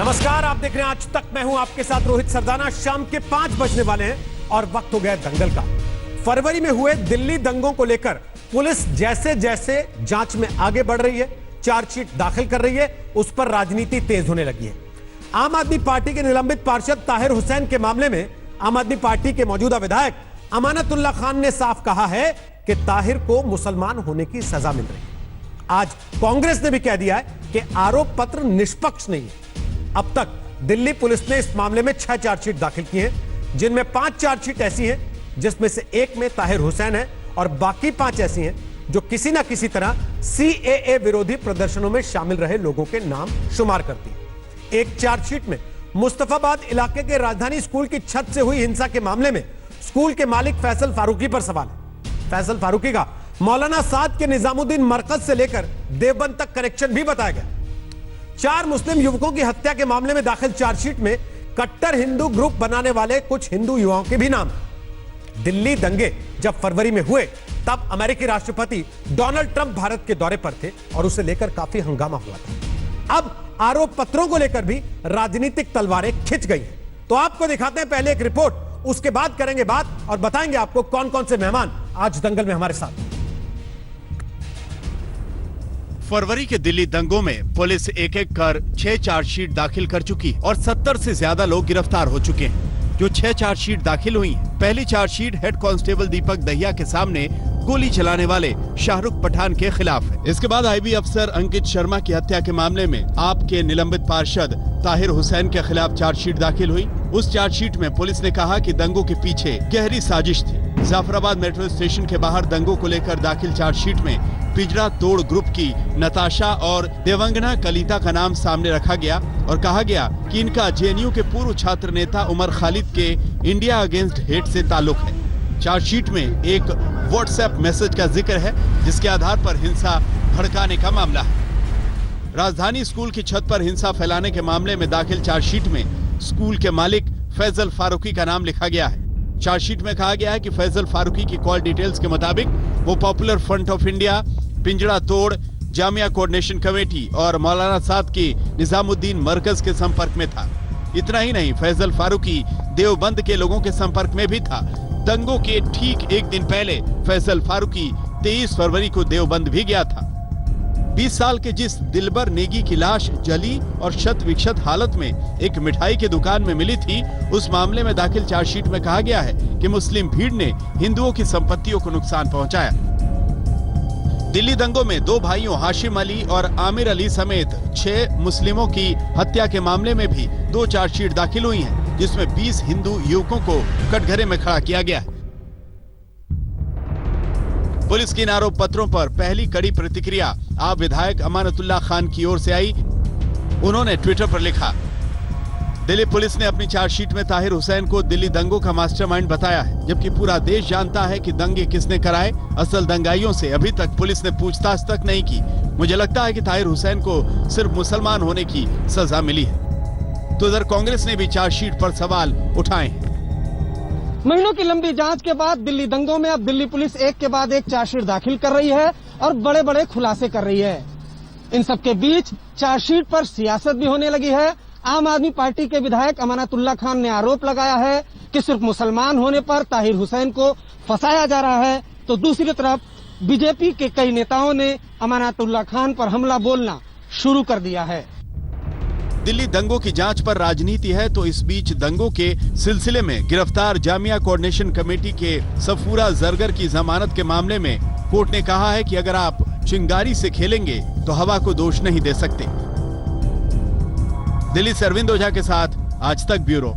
नमस्कार, आप देख रहे हैं आज तक। मैं हूं आपके साथ रोहित सरदाना। शाम के 5 बजने वाले हैं और वक्त हो गया दंगल का। फरवरी में हुए दिल्ली दंगों को लेकर पुलिस जैसे जैसे जांच में आगे बढ़ रही है, चार्जशीट दाखिल कर रही है, उस पर राजनीति तेज होने लगी है। आम आदमी पार्टी के निलंबित पार्षद ताहिर हुसैन के मामले में आम आदमी पार्टी के मौजूदा विधायक अमानतुल्लाह खान ने साफ कहा है कि ताहिर को मुसलमान होने की सजा मिल रही है। आज कांग्रेस ने भी कह दिया है कि आरोप पत्र निष्पक्ष नहीं है। अब तक दिल्ली पुलिस ने इस मामले में 6 चार्जशीट दाखिल की हैं, जिनमें 5 चार्जशीट ऐसी हैं जिसमें से एक में ताहिर हुसैन है और बाकी 5 ऐसी हैं जो किसी ना किसी तरह सीएए विरोधी प्रदर्शनों में शामिल रहे लोगों के नाम शुमार करती है। एक चार्जशीट में मुस्तफाबाद इलाके के राजधानी स्कूल की छत से हुई हिंसा के मामले में स्कूल के मालिक फैसल फारूकी पर सवाल है। फैसल फारूकी का मौलाना साद के निजामुद्दीन मरकज से लेकर देवबंद तक कनेक्शन भी बताया गया। 4 मुस्लिम युवकों की हत्या के मामले में दाखिल चार्जशीट में कट्टर हिंदू ग्रुप बनाने वाले कुछ हिंदू युवाओं के भी नाम। दिल्ली दंगे जब फरवरी में हुए तब अमेरिकी राष्ट्रपति डोनाल्ड ट्रंप भारत के दौरे पर थे और उसे लेकर काफी हंगामा हुआ था। अब आरोप पत्रों को लेकर भी राजनीतिक तलवारें खिंच गई हैं। तो आपको दिखाते हैं पहले एक रिपोर्ट, उसके बाद करेंगे बात और बताएंगे आपको कौन कौन से मेहमान आज दंगल में हमारे साथ। फरवरी के दिल्ली दंगों में पुलिस एक एक कर 6 चार्जशीट दाखिल कर चुकी और 70 से ज्यादा लोग गिरफ्तार हो चुके हैं। जो 6 चार्जशीट दाखिल हुई हैं, पहली चार्जशीट हेड कांस्टेबल दीपक दहिया के सामने गोली चलाने वाले शाहरुख पठान के खिलाफ है। इसके बाद आईबी अफसर अंकित शर्मा की हत्या के मामले में आप के निलंबित पार्षद ताहिर हुसैन के खिलाफ चार्जशीट दाखिल हुई। उस चार्जशीट में पुलिस ने कहा कि दंगों के पीछे गहरी साजिश थी। जाफराबाद मेट्रो स्टेशन के बाहर दंगों को लेकर दाखिल चार्जशीट में पिंजरा तोड़ ग्रुप की नताशा और देवंगना कलिता का नाम सामने रखा गया और कहा गया कि इनका जेएनयू के पूर्व छात्र नेता उमर खालिद के इंडिया अगेंस्ट हेट से ताल्लुक है। चार्जशीट में एक व्हाट्सएप मैसेज का जिक्र है जिसके आधार पर हिंसा भड़काने का मामला है। राजधानी स्कूल की छत पर हिंसा फैलाने के मामले में दाखिल चार्जशीट में स्कूल के मालिक फैसल फारूकी का नाम लिखा गया है। चार्जशीट में कहा गया है कि फैसल फारूकी की कॉल डिटेल्स के मुताबिक वो पॉपुलर फ्रंट ऑफ इंडिया, पिंजरा तोड़, जामिया कोऑर्डिनेशन कमेटी और मौलाना साद की निजामुद्दीन मरकज के संपर्क में था। इतना ही नहीं, फैसल फारूकी देवबंद के लोगों के संपर्क में भी था। दंगों के ठीक एक दिन पहले फैसल फारूकी 23 फरवरी को देवबंद भी गया था। 20 साल के जिस दिलबर नेगी की लाश जली और शत विक्षत हालत में एक मिठाई की दुकान में मिली थी, उस मामले में दाखिल चार्जशीट में कहा गया है कि मुस्लिम भीड़ ने हिंदुओं की संपत्तियों को नुकसान पहुंचाया। दिल्ली दंगों में 2 भाइयों हाशिम अली और आमिर अली समेत 6 मुस्लिमों की हत्या के मामले में भी 2 चार्जशीट दाखिल हुई हैं, जिसमें 20 हिंदू युवकों को कटघरे में खड़ा किया गया है। पुलिस के इन आरोप पत्रों पर पहली कड़ी प्रतिक्रिया आप विधायक अमानतुल्लाह खान की ओर से आई। उन्होंने ट्विटर पर लिखा, दिल्ली पुलिस ने अपनी चार्जशीट में ताहिर हुसैन को दिल्ली दंगों का मास्टरमाइंड बताया है, जबकि पूरा देश जानता है कि दंगे किसने कराए। असल दंगाइयों से अभी तक पुलिस ने पूछताछ तक नहीं की। मुझे लगता है कि ताहिर हुसैन को सिर्फ मुसलमान होने की सजा मिली है। तो इधर कांग्रेस ने भी चार्जशीट पर सवाल उठाए हैं। महीनों की लंबी जांच के बाद दिल्ली दंगों में अब दिल्ली पुलिस एक के बाद एक चार्जशीट दाखिल कर रही है और बड़े बड़े खुलासे कर रही है। इन सबके बीच चार्जशीट पर सियासत भी होने लगी है। आम आदमी पार्टी के विधायक अमानतुल्लाह खान ने आरोप लगाया है कि सिर्फ मुसलमान होने पर ताहिर हुसैन को फंसाया जा रहा है, तो दूसरी तरफ बीजेपी के कई नेताओं ने अमानतुल्लाह खान पर हमला बोलना शुरू कर दिया है। दिल्ली दंगों की जांच पर राजनीति है, तो इस बीच दंगों के सिलसिले में गिरफ्तार जामिया कोऑर्डिनेशन कमेटी के सफूरा जरगर की जमानत के मामले में कोर्ट ने कहा है कि अगर आप चिंगारी से खेलेंगे तो हवा को दोष नहीं दे सकते। दिल्ली से अरविंद ओझा के साथ आज तक ब्यूरो।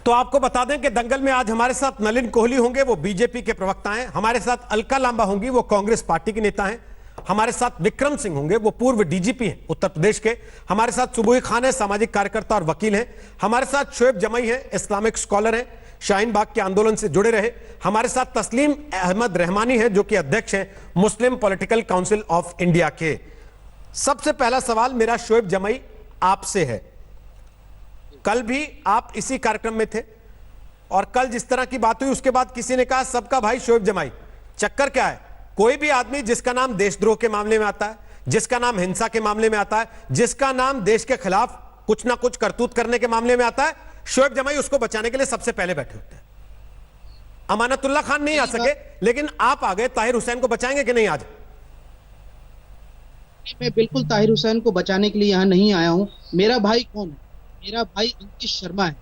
तो आपको बता दें कि दंगल में आज हमारे साथ नलिन कोहली होंगे, वो बीजेपी के प्रवक्ता हैं। हमारे साथ अलका लांबा होंगी, वो कांग्रेस पार्टी के नेता हैं। हमारे साथ विक्रम सिंह होंगे, वो पूर्व डीजीपी हैं उत्तर प्रदेश के। हमारे साथ सुबुही खान है, सामाजिक कार्यकर्ता और वकील हैं। हमारे साथ शोएब जमई है, इस्लामिक स्कॉलर हैं, शाहीन बाग के आंदोलन से जुड़े रहे। हमारे साथ तस्लीम अहमद रहमानी है, जो कि अध्यक्ष हैं मुस्लिम पॉलिटिकल काउंसिल ऑफ इंडिया के। सबसे पहला सवाल मेरा शोएब जमई आपसे है। कल भी आप इसी कार्यक्रम में थे और कल जिस तरह की बात हुई उसके बाद किसी ने कहा सबका भाई शोएब जमई। चक्कर क्या है? कोई भी आदमी जिसका नाम देशद्रोह के मामले में आता है जिसका नाम हिंसा के मामले में आता है, जिसका नाम देश के खिलाफ कुछ ना कुछ करतूत करने के मामले में आता है, शोएब जमाई उसको बचाने के लिए सबसे पहले बैठे होते हैं। अमानतुल्लाह खान नहीं आ सके, लेकिन आप आ गए। ताहिर हुसैन को बचाएंगे कि नहीं आज? मैं बिल्कुल ताहिर हुसैन को बचाने के लिए यहाँ नहीं आया हूँ। मेरा भाई कौन है? मेरा भाई अंकित शर्मा है।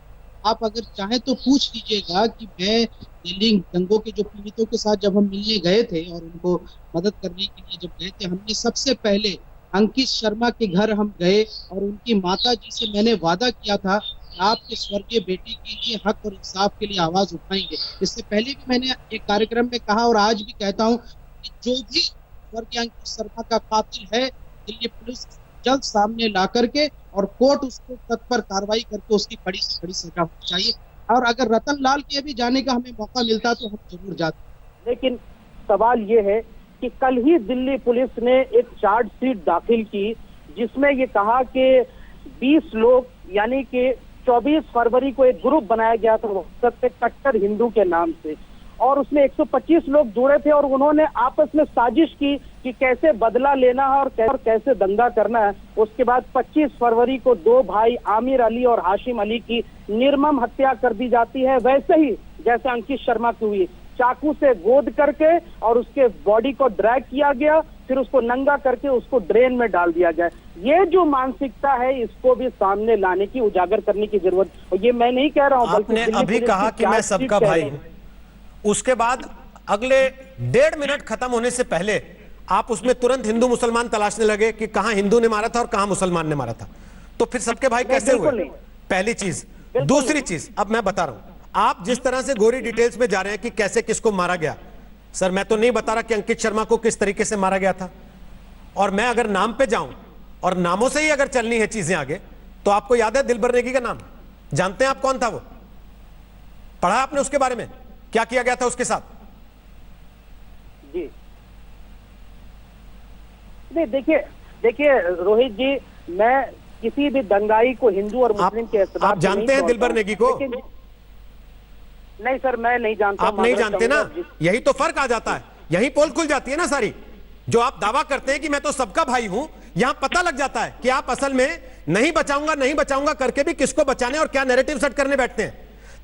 आप अगर चाहें तो पूछ लीजिएगा कि मैं दिल्ली दंगों के जो पीड़ितों के साथ जब हम मिलने गए थे और उनको मदद करने के लिए जब गए थे, हमने सबसे पहले अंकित शर्मा के घर हम गए और उनकी माता जी से मैंने वादा किया था कि आपके स्वर्गीय बेटे के लिए हक और इंसाफ के लिए आवाज उठाएंगे। इससे पहले भी मैंने एक कार्यक्रम में कहा और आज भी कहता हूँ कि जो भी स्वर्गीय अंकित शर्मा का कातिल है, दिल्ली पुलिस जल्द सामने ला करके और कोर्ट उसको तत्पर कार्रवाई करके उसकी बड़ी से बड़ी सजा होनी चाहिए। और अगर रतन लाल के भी जाने का हमें मौका मिलता तो हम जरूर जाते। लेकिन सवाल ये है कि कल ही दिल्ली पुलिस ने एक चार्जशीट दाखिल की जिसमें ये कहा कि 20 लोग यानी कि 24 फरवरी को एक ग्रुप बनाया गया था व्हाट्सएप पे कट्टर हिंदू के नाम से, और उसमें 125 लोग जुड़े थे और उन्होंने आपस में साजिश की कि कैसे बदला लेना है और कैसे दंगा करना है। उसके बाद 25 फरवरी को 2 भाई आमिर अली और हाशिम अली की निर्मम हत्या कर दी जाती है, वैसे ही जैसे अंकित शर्मा की हुई। चाकू से गोद करके और उसके बॉडी को ड्रैग किया गया, फिर उसको नंगा करके उसको ड्रेन में डाल दिया गया। ये जो मानसिकता है इसको भी सामने लाने की, उजागर करने की जरूरत। और ये मैं नहीं कह रहा हूँ, आपने अभी कहा कि मैं सबका भाई हूं, उसके बाद अगले 1.5 मिनट खत्म होने से पहले आप उसमें तुरंत हिंदू मुसलमान तलाशने लगे कि कहां हिंदू ने मारा था और कहां मुसलमान ने मारा था। तो फिर सबके भाई कैसे हुए? पहली चीज। दूसरी चीज, अब मैं बता रहा हूं, आप जिस तरह से गोरी डिटेल्स में जा रहे हैं कि कैसे किसको मारा गया, सर मैं तो नहीं बता रहा कि अंकित शर्मा को किस तरीके से मारा गया था। और मैं अगर नाम पे जाऊं और नामों से ही अगर चलनी है चीजें आगे, तो आपको याद है दिलबर नेगी का नाम? जानते हैं आप कौन था वो? पढ़ा आपने उसके बारे में? क्या किया गया था उसके साथ? जी नहीं, देखिए रोहित जी, मैं किसी भी दंगाई को हिंदू और मुस्लिम के एतबार आप जानते हैं दिलबर नेगी को? नहीं सर, मैं नहीं जानता। आप नहीं जानते ना, यही तो फर्क आ जाता है, यही पोल खुल जाती है ना सारी। जो आप दावा करते हैं कि मैं तो सबका भाई हूं, यहां पता लग जाता है कि आप असल में नहीं बचाऊंगा करके भी किसको बचाने और क्या नैरेटिव सेट करने बैठते हैं।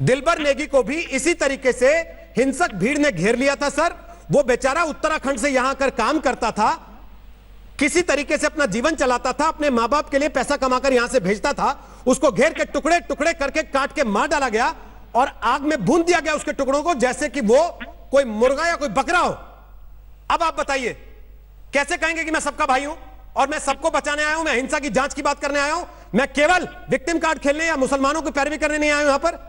दिलबर नेगी को भी इसी तरीके से हिंसक भीड़ ने घेर लिया था सर। वो बेचारा उत्तराखंड से यहां आकर काम करता था, किसी तरीके से अपना जीवन चलाता था, अपने मां बाप के लिए पैसा कमाकर यहां से भेजता था। उसको घेर के टुकड़े टुकड़े करके काट के मार डाला गया और आग में भून दिया गया उसके टुकड़ों को, जैसे कि वो कोई मुर्गा या कोई बकरा हो। अब आप बताइए, कैसे कहेंगे कि मैं सबका भाई हूं और मैं सबको बचाने आया हूं? मैं हिंसा की जांच की बात करने आया हूं? मैं केवल विक्टिम कार्ड खेलने या मुसलमानों की पैरवी करने नहीं आया हूं यहां पर?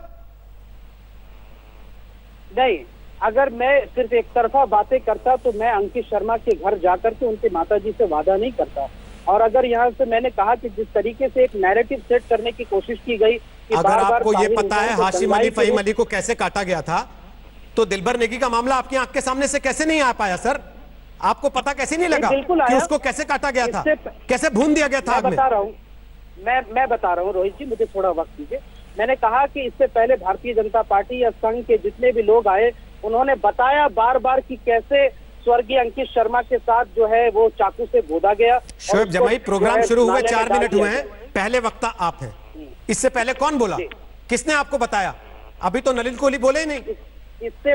नहीं, अगर मैं सिर्फ एक तरफा बातें करता तो मैं अंकित शर्मा के घर जाकर के उनके माताजी से वादा नहीं करता। और अगर यहाँ से मैंने कहा कि जिस तरीके से एक नैरेटिव सेट करने की कोशिश की गई कि अगर बार-बार आपको ये ताहिर पता है हुसैन को हाशिम अली दंगाई फहीम के अली को कैसे काटा गया था, तो दिलबर नेगी का मामला आपकी आंख के सामने से कैसे नहीं आ पाया सर? आपको पता कैसे नहीं लगा बिल्कुल कि आया। उसको कैसे काटा गया था, इससे कैसे भून दिया गया था आग में? मैं बता रहा हूँ रोहित जी, मुझे थोड़ा वक्त दीजिए। मैंने कहा कि इससे पहले भारतीय जनता पार्टी या संघ के जितने भी लोग आए, उन्होंने बताया बार बार कि कैसे स्वर्गीय अंकित शर्मा के साथ जो है वो चाकू से गोदा गया। शोएब जमाई, प्रोग्राम शुरू हुए 4 मिनट हुए हैं, पहले वक्ता आप हैं। इससे पहले कौन बोला? किसने आपको बताया? अभी तो नलिन कोहली बोले ही नहीं। इससे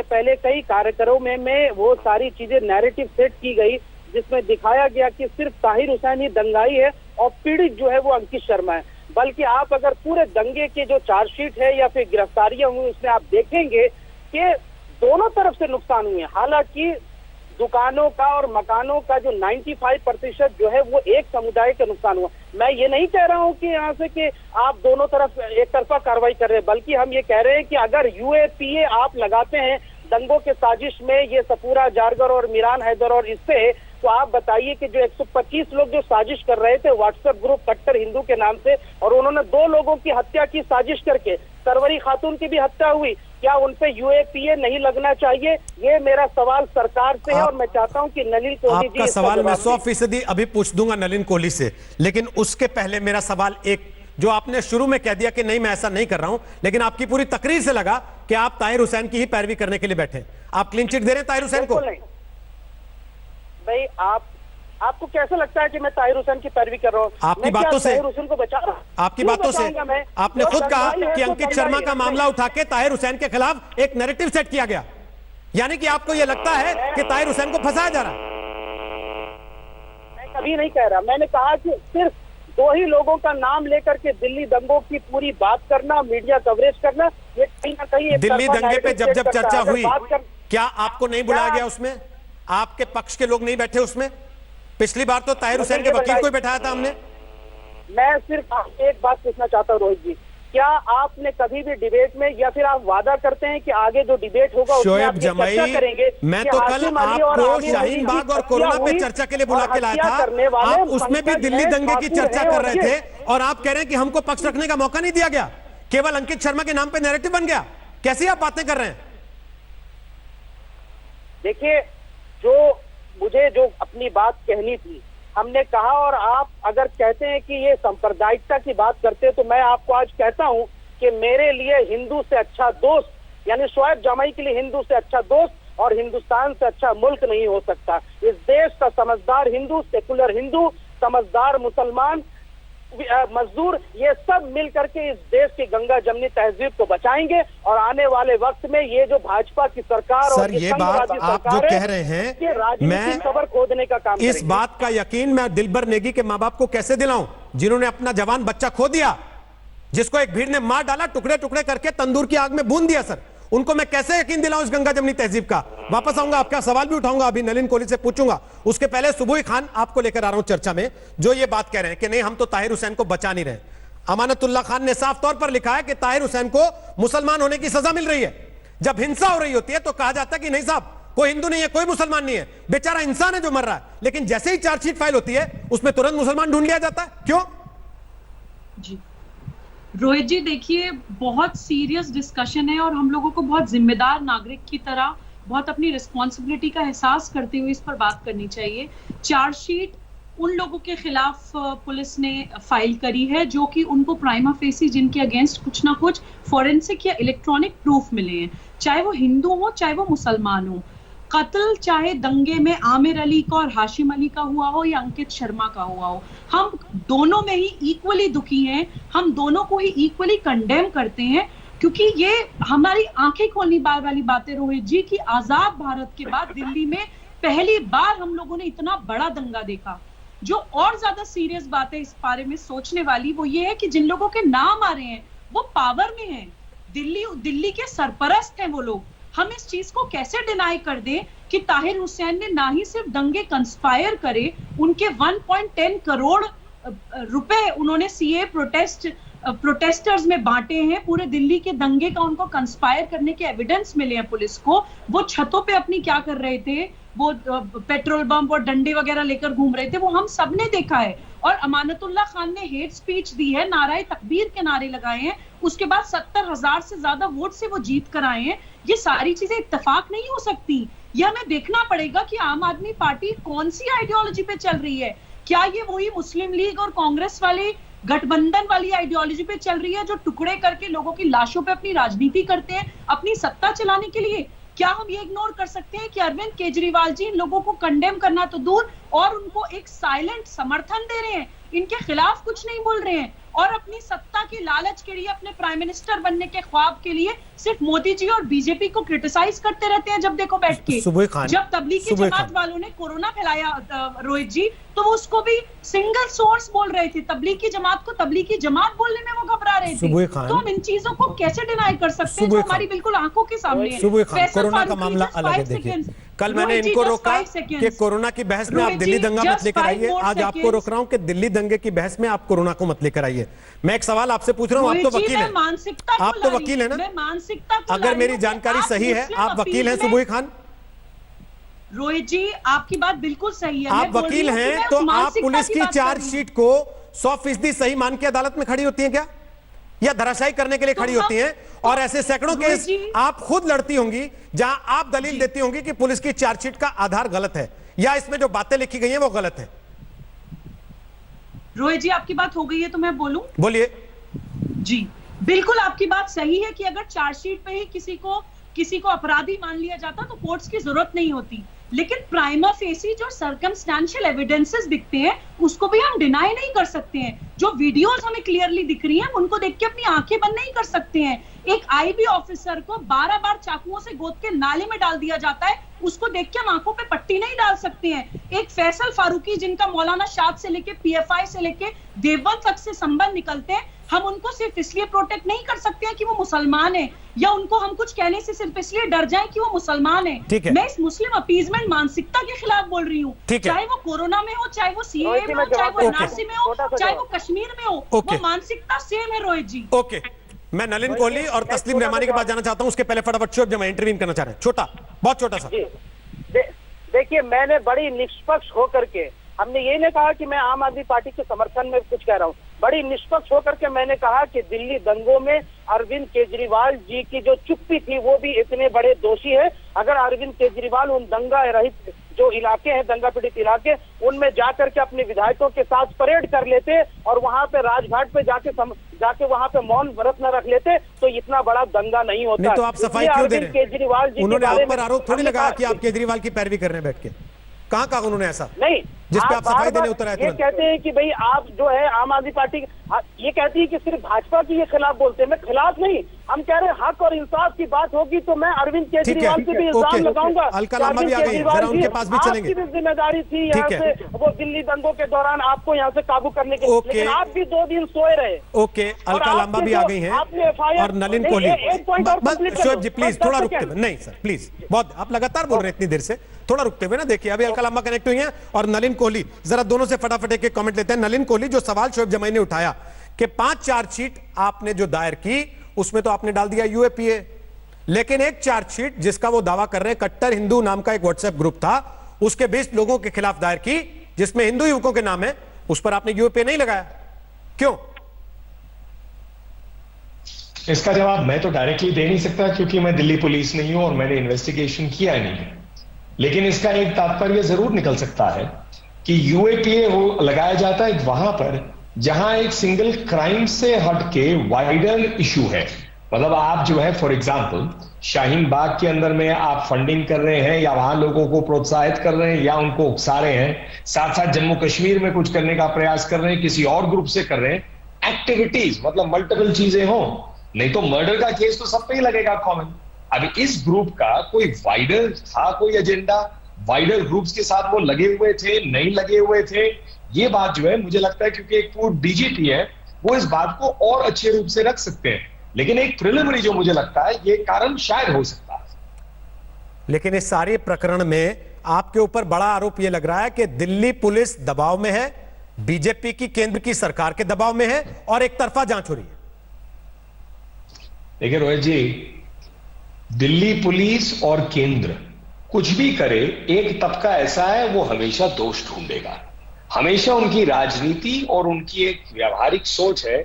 पहले कई कार्यक्रमों में वो सारी चीजें नैरेटिव सेट की गई जिसमें दिखाया गया कि सिर्फ ताहिर हुसैन ही दंगाई है और पीड़ित जो है वो अंकित शर्मा है। बल्कि आप अगर पूरे दंगे के जो चार्जशीट है या फिर गिरफ्तारियां हुई उसमें आप देखेंगे कि दोनों तरफ से नुकसान हुए। हालांकि दुकानों का और मकानों का जो 95% जो है वो एक समुदाय का नुकसान हुआ। मैं ये नहीं कह रहा हूँ कि यहाँ से कि आप दोनों तरफ एक तरफा कार्रवाई कर रहे हैं, बल्कि हम ये कह रहे हैं कि अगर UAPA आप लगाते हैं दंगों के साजिश में ये सपूरा जारगर और मीरान हैदर और इससे, तो आप बताइए कि जो 125 लोग जो साजिश कर रहे थे व्हाट्सएप ग्रुप कट्टर हिंदू के नाम से, और उन्होंने 2 लोगों की हत्या की साजिश करके, सरवरी खातून की भी हत्या हुई, क्या उन पे UAPA नहीं लगना चाहिए? ये मेरा सवाल सरकार से है और मैं चाहता हूं कि नलिन कोहली जी आपका सवाल मैं 100% अभी पूछ दूंगा नलिन कोहली से, लेकिन उसके पहले मेरा सवाल एक, जो आपने शुरू में कह दिया कि नहीं मैं ऐसा नहीं कर रहा हूं, लेकिन आपकी पूरी तकरीर से लगा कि आप ताहिर हुसैन की ही पैरवी करने के लिए बैठे। आप क्लीन चिट दे रहे हैं ताहिर हुसैन को? भाई, आप आपको कैसे लगता है कि मैं ताहिर हुसैन की पैरवी कर रहा हूँ? आपकी मैं क्या बातों से ताहिर हुसैन को बचा रहा हूँ? आपकी क्यों बातों से बचाऊंगा मैं? आपने जो खुद कहा दंगाई है, कि तो अंकित दंगाई शर्मा है। का मामला उठा के ताहिर हुसैन के खिलाफ एक नैरेटिव सेट किया गया, यानी कि आपको यह लगता है कि ताहिर हुसैन को फंसाया जा रहा है। मैं कभी नहीं कह रहा, मैंने कहा कि सिर्फ 2 ही लोगों का नाम लेकर के दिल्ली दंगों की पूरी बात करना, मीडिया कवरेज करना, ये कहीं ना कहीं एक दिल्ली तरफा दंगे पे narrative जब set जब करता है। चर्चा अगर हुई, बात कर- क्या आपको नहीं बुलाया गया उसमें? आपके पक्ष के लोग नहीं बैठे उसमें? पिछली बार तो ताहिर हुसैन के वकील को ही बैठाया था हमने। मैं सिर्फ आपसे एक बात पूछना चाहता हूँ रोहित जी, क्या आपने कभी भी डिबेट में या फिर आप वादा करते हैं कि आगे जो डिबेट होगा उसमें शोएब आप ये जमाई, चर्चा करेंगे मैं कि तो कल हाशिम अली और आपको आमिर अली शाहीन बाग की और कोरोना पे हत्या चर्चा के लिए हुई बुला और के लाया हत्या करने था, वाले आप उसमें भी पंकज दिल्ली हैं, दंगे की ठाकुर चर्चा हैं कर और रहे ये- थे और आप कह रहे हैं कि हमको पक्ष रखने का मौका नहीं दिया गया, केवल अंकित शर्मा के नाम पे नैरेटिव बन गया। कैसी आप बातें कर रहे हैं? देखिए, मुझे जो अपनी बात कहनी थी हमने कहा, और आप अगर कहते हैं कि ये सांप्रदायिकता की बात करते हैं तो मैं आपको आज कहता हूं कि मेरे लिए हिंदू से अच्छा दोस्त यानी शोएब जमाई के लिए हिंदू से अच्छा दोस्त और हिंदुस्तान से अच्छा मुल्क नहीं हो सकता। इस देश का समझदार हिंदू, सेकुलर हिंदू, समझदार मुसलमान, मजदूर, ये सब मिल करके इस देश की गंगा जमनी तहजीब को बचाएंगे और आने वाले वक्त में ये जो भाजपा की सरकार सर, और ये बात आप जो कह रहे हैं, मैं खबर खोदने का काम इस करेंगे। बात का यकीन मैं दिलबर नेगी के मां बाप को कैसे दिलाऊं जिन्होंने अपना जवान बच्चा खो दिया, जिसको एक भीड़ ने मार डाला, टुकड़े टुकड़े करके तंदूर की आग में भून दिया। सर, उनको मैं कैसे यकीन दिलाऊं इस गंगा जमनी तहजीब का? वापस आऊंगा, आपका सवाल भी उठाऊंगा, अभी नलिन कोहली से पूछूंगा। उसके पहले सुबुह खान आपको लेकर आ रहा हूं चर्चा में, जो ये बात कह रहे हैं कि नहीं हम तो ताहिर हुसैन को बचा नहीं रहे। अमानतुल्लाह खान ने साफ तौर पर लिखा है कि ताहिर हुसैन को मुसलमान होने की सजा मिल रही है। जब हिंसा हो रही होती है तो कहा जाता है कि नहीं साहब, कोई हिंदू नहीं है, कोई मुसलमान नहीं है, बेचारा इंसान है जो मर रहा है। लेकिन जैसे ही चार्जशीट फाइल होती है उसमें तुरंत मुसलमान ढूंढ लिया जाता है, क्यों? जी रोहित जी, देखिए, बहुत सीरियस डिस्कशन है और हम लोगों को बहुत जिम्मेदार नागरिक की तरह बहुत अपनी रिस्पॉन्सिबिलिटी का एहसास करते हुए इस पर बात करनी चाहिए। चार्जशीट उन लोगों के खिलाफ पुलिस ने फाइल करी है जो कि उनको प्राइमा फेसी, जिनके अगेंस्ट कुछ ना कुछ फॉरेंसिक या इलेक्ट्रॉनिक प्रूफ मिले हैं, चाहे वो हिंदू हो चाहे वो मुसलमान हो। कत्ल चाहे दंगे में आमिर अली का और हाशिम अली का हुआ हो या अंकित शर्मा का हुआ हो, हम दोनों में ही इक्वली दुखी हैं, हम दोनों को ही इक्वली कंडेम करते हैं, क्योंकि ये हमारी आंखें खोलने वाली बातें रोहित जी की आजाद भारत के बाद दिल्ली में पहली बार हम लोगों ने इतना बड़ा दंगा देखा। जो और ज्यादा सीरियस बात है इस बारे में सोचने वाली, वो ये है कि जिन लोगों के नाम आ रहे हैं वो पावर में हैं, दिल्ली के सरपरस्त हैं वो लोग। हम इस चीज को कैसे डिनाई कर दें कि ताहिर हुसैन ने ना ही सिर्फ दंगे कंस्पायर करे, उनके 1.10 करोड़ रुपए उन्होंने सीए प्रोटेस्टर्स में बांटे हैं। पूरे दिल्ली के दंगे का उनको कंस्पायर करने के एविडेंस मिले हैं पुलिस को। वो छतों पे अपनी क्या कर रहे थे, वो पेट्रोल बम और डंडे वगैरह लेकर घूम रहे थे, वो हम सब ने देखा है। और अमानतुल्लाह खान ने हेट स्पीच दी है, नाराए तकबीर के नारे लगाए हैं, उसके बाद 70,000 से ज्यादा वोट से वो जीत कर आए हैं। ये सारी चीजें इत्तेफाक नहीं हो सकती। यह हमें देखना पड़ेगा कि आम आदमी पार्टी कौन सी आइडियोलॉजी पे चल रही है। क्या ये वही मुस्लिम लीग और कांग्रेस वाले गठबंधन वाली आइडियोलॉजी पे चल रही है जो टुकड़े करके लोगों की लाशों पे अपनी राजनीति करते हैं अपनी सत्ता चलाने के लिए? क्या हम ये इग्नोर कर सकते हैं कि अरविंद केजरीवाल जी इन लोगों को कंडेम करना तो दूर और उनको एक साइलेंट समर्थन दे रहे हैं, इनके खिलाफ कुछ नहीं बोल रहे हैं और अपनी सत्ता की लालच के लिए, अपने प्राइम मिनिस्टर बनने के ख्वाब के लिए सिर्फ मोदी जी और बीजेपी को क्रिटिसाइज करते रहते हैं। जब देखो बैठ के, जब तबलीगी जमात वालों ने कोरोना फैलाया रोहित जी, तो वो उसको भी सिंगल सोर्स बोल रहे थे, तबलीगी जमात को तबलीगी जमात बोलने में वो घबरा रहे थे। तो हम इन चीजों को कैसे डिनाई कर सकते हैं जो हमारी बिल्कुल आंखों के सामने है। कोरोना का मामला अलग है। देखिए, कल मैंने इनको रोका कि कोरोना की बहस में आप दिल्ली दंगा मत लेकर आइए, आज आपको रोक रहा हूं कि दिल्ली दंगे की बहस में आप कोरोना को मत लेकर आइए। मैं एक सवाल आपसे पूछ रहा हूं, आप तो वकील हैं, आप तो वकील हैं ना? अगर मेरी जानकारी सही है, आप वकील हैं सुबुह खान? रोहित जी, आपकी बात बिल्कुल सही है। आप वकील हैं तो आप पुलिस की चार्जशीट को 100% सही मान के अदालत में खड़ी होती हैं क्या, या धराशायी करने के लिए खड़ी होती हैं? और ऐसे सैकड़ों केस आप खुद लड़ती होंगी जहां आप दलील देती होंगी कि पुलिस की चार्जशीट का आधार गलत है या इसमें जो बातें लिखी गई हैं वो गलत है। रोहित जी, आपकी बात हो गई है तो मैं बोलूं? बोलिए। जी, बिल्कुल आपकी बात सही है कि अगर चार्जशीट पे ही किसी को अपराधी मान लिया जाता तो कोर्ट्स की जरूरत नहीं होती। लेकिन प्राइमा फेसी जो सर्कमस्टेंशियल एविडेंसेस दिखते हैं उसको भी हम डिनाई नहीं कर सकते हैं। जो वीडियोस हमें क्लियरली दिख रही हैं हम उनको देख के अपनी आंखें बंद नहीं कर सकते हैं। एक आईबी ऑफिसर को 12 बार चाकुओं से गोद के नाले में डाल दिया जाता है, उसको देख के हम आंखों पे पट्टी नहीं डाल सकते हैं। एक फैसल फारूकी जिनका मौलाना शाद से लेके पीएफआई से लेके देवबंद तक से संबंध निकलते हैं, हम उनको सिर्फ इसलिए प्रोटेक्ट नहीं कर सकते हैं कि वो मुसलमान है, या उनको हम कुछ कहने से सिर्फ इसलिए डर जाएं कि वो मुसलमान है। मैं इस मुस्लिम अपीजमेंट मानसिकता के खिलाफ बोल रही हूँ, चाहे वो कोरोना में हो, चाहे वो सीए में हो, चाहे वो एनआरसी में हो, चाहे वो कश्मीर में हो, वो मानसिकता सेम है रोहित जी। ओके, मैं नलिन कोहली और तस्लीम रहमानी के पास जाना चाहता हूं, उसके पहले फटाफट शोएब जमा इंटरव्यू करना चाह रहे हैं। छोटा, बहुत छोटा सा। देखिए, मैंने बड़ी निष्पक्ष होकर के, हमने ये नहीं कहा कि मैं आम आदमी पार्टी के समर्थन में कुछ कह रहा हूँ, बड़ी निष्पक्ष होकर के मैंने कहा कि दिल्ली दंगों में अरविंद केजरीवाल जी की जो चुप्पी थी वो भी इतने बड़े दोषी है। अगर अरविंद केजरीवाल उन दंगा रहित जो इलाके हैं, दंगा पीड़ित इलाके, उनमें जाकर के अपने विधायकों के साथ परेड कर लेते और वहां पे राजघाट पे जाके वहां पे मौन व्रत न रख लेते तो इतना बड़ा दंगा नहीं होता। नहीं तो आप सफाई क्यों दे रहे हैं? केजरीवाल जी उन्होंने आप पर आरोप थोड़ी लगाया कि आप केजरीवाल की पैरवी कर रहे हैं बैठ के। कहाँ कहा उन्होंने ऐसा? नहीं, जिस पे आप सफाई देने उतर आए तुरंत। ये कहते हैं कि भाई आप जो है आम आदमी पार्टी, ये कहती है कि सिर्फ भाजपा की ये खिलाफ बोलते हैं। मैं खिलाफ नहीं, हम कह रहे हैं हक और इंसाफ की बात होगी तो मैं अरविंद केजरीवाल पे भी इल्जाम लगाऊंगा। अलका लांबा भी आ गई है, जरा उनके पास भी चलेंगे। आपकी भी जिम्मेदारी थी यहाँ से वो दिल्ली दंगों के दौरान आपको यहाँ से काबू करने के, लेकिन आप भी 2 दिन सोए रहे। ओके, अलका लांबा भी आ गई हैं और नलिन कोहली। शोएब जी प्लीज थोड़ा रुकते हुए, नहीं सर प्लीज, बहुत आप लगातार बोल रहे हैं इतनी देर से, थोड़ा रुकते हुए ना। देखिए अभी अलका लांबा कनेक्ट हुई हैं और नलिन कोहली, जरा दोनों से फटाफट एक कमेंट लेते हैं। नलिन कोहली, जो सवाल शोएब जमाई ने उठाया कि 5 चार्जशीट आपने जो दायर की उसमें तो आपने डाल दिया यूएपीए, लेकिन एक चार्जशीट जिसका वो दावा कर रहे हैं कट्टर हिंदू नाम का एक व्हाट्सएप ग्रुप था, उसके 20 लोगों के खिलाफ दायर की जिसमें हिंदू युवकों के नाम है, उस पर आपने यूएपीए नहीं लगाया, क्यों? इसका जवाब मैं तो डायरेक्टली दे नहीं सकता क्योंकि मैं दिल्ली पुलिस नहीं हूं और मैंने इन्वेस्टिगेशन किया नहीं है, लेकिन इसका एक तात्पर्य जरूर निकल सकता है कि यूएपीए वो लगाया जाता है वहां पर जहां एक सिंगल क्राइम से हटके वाइडर इशू है। मतलब आप जो है फॉर एग्जांपल शाहीन बाग के अंदर में आप फंडिंग कर रहे हैं या वहां लोगों को प्रोत्साहित कर रहे हैं या उनको उकसा रहे हैं, साथ साथ जम्मू कश्मीर में कुछ करने का प्रयास कर रहे हैं, किसी और ग्रुप से कर रहे हैं, एक्टिविटीज मतलब मल्टीपल चीजें हों, नहीं तो मर्डर का केस तो सब पे ही लगेगा कॉमन। अब इस ग्रुप का कोई वाइडर था, कोई एजेंडा, वाइडर ग्रुप्स के साथ वो लगे हुए थे, नहीं लगे हुए थे, ये बात जो है मुझे लगता है क्योंकि एक पूर्व डीजीपी है वो इस बात को और अच्छे रूप से रख सकते हैं, लेकिन एक प्रिलिमिनरी जो मुझे लगता है ये कारण शायद हो सकता है। लेकिन इस सारे प्रकरण में आपके ऊपर बड़ा आरोप यह लग रहा है कि दिल्ली पुलिस दबाव में है, बीजेपी की केंद्र की सरकार के दबाव में है और एक तरफा जांच हो रही है। देखिए रोहित जी, दिल्ली पुलिस और केंद्र कुछ भी करे, एक तबका ऐसा है वो हमेशा दोष ढूंढेगा। हमेशा उनकी राजनीति और उनकी एक व्यावहारिक सोच है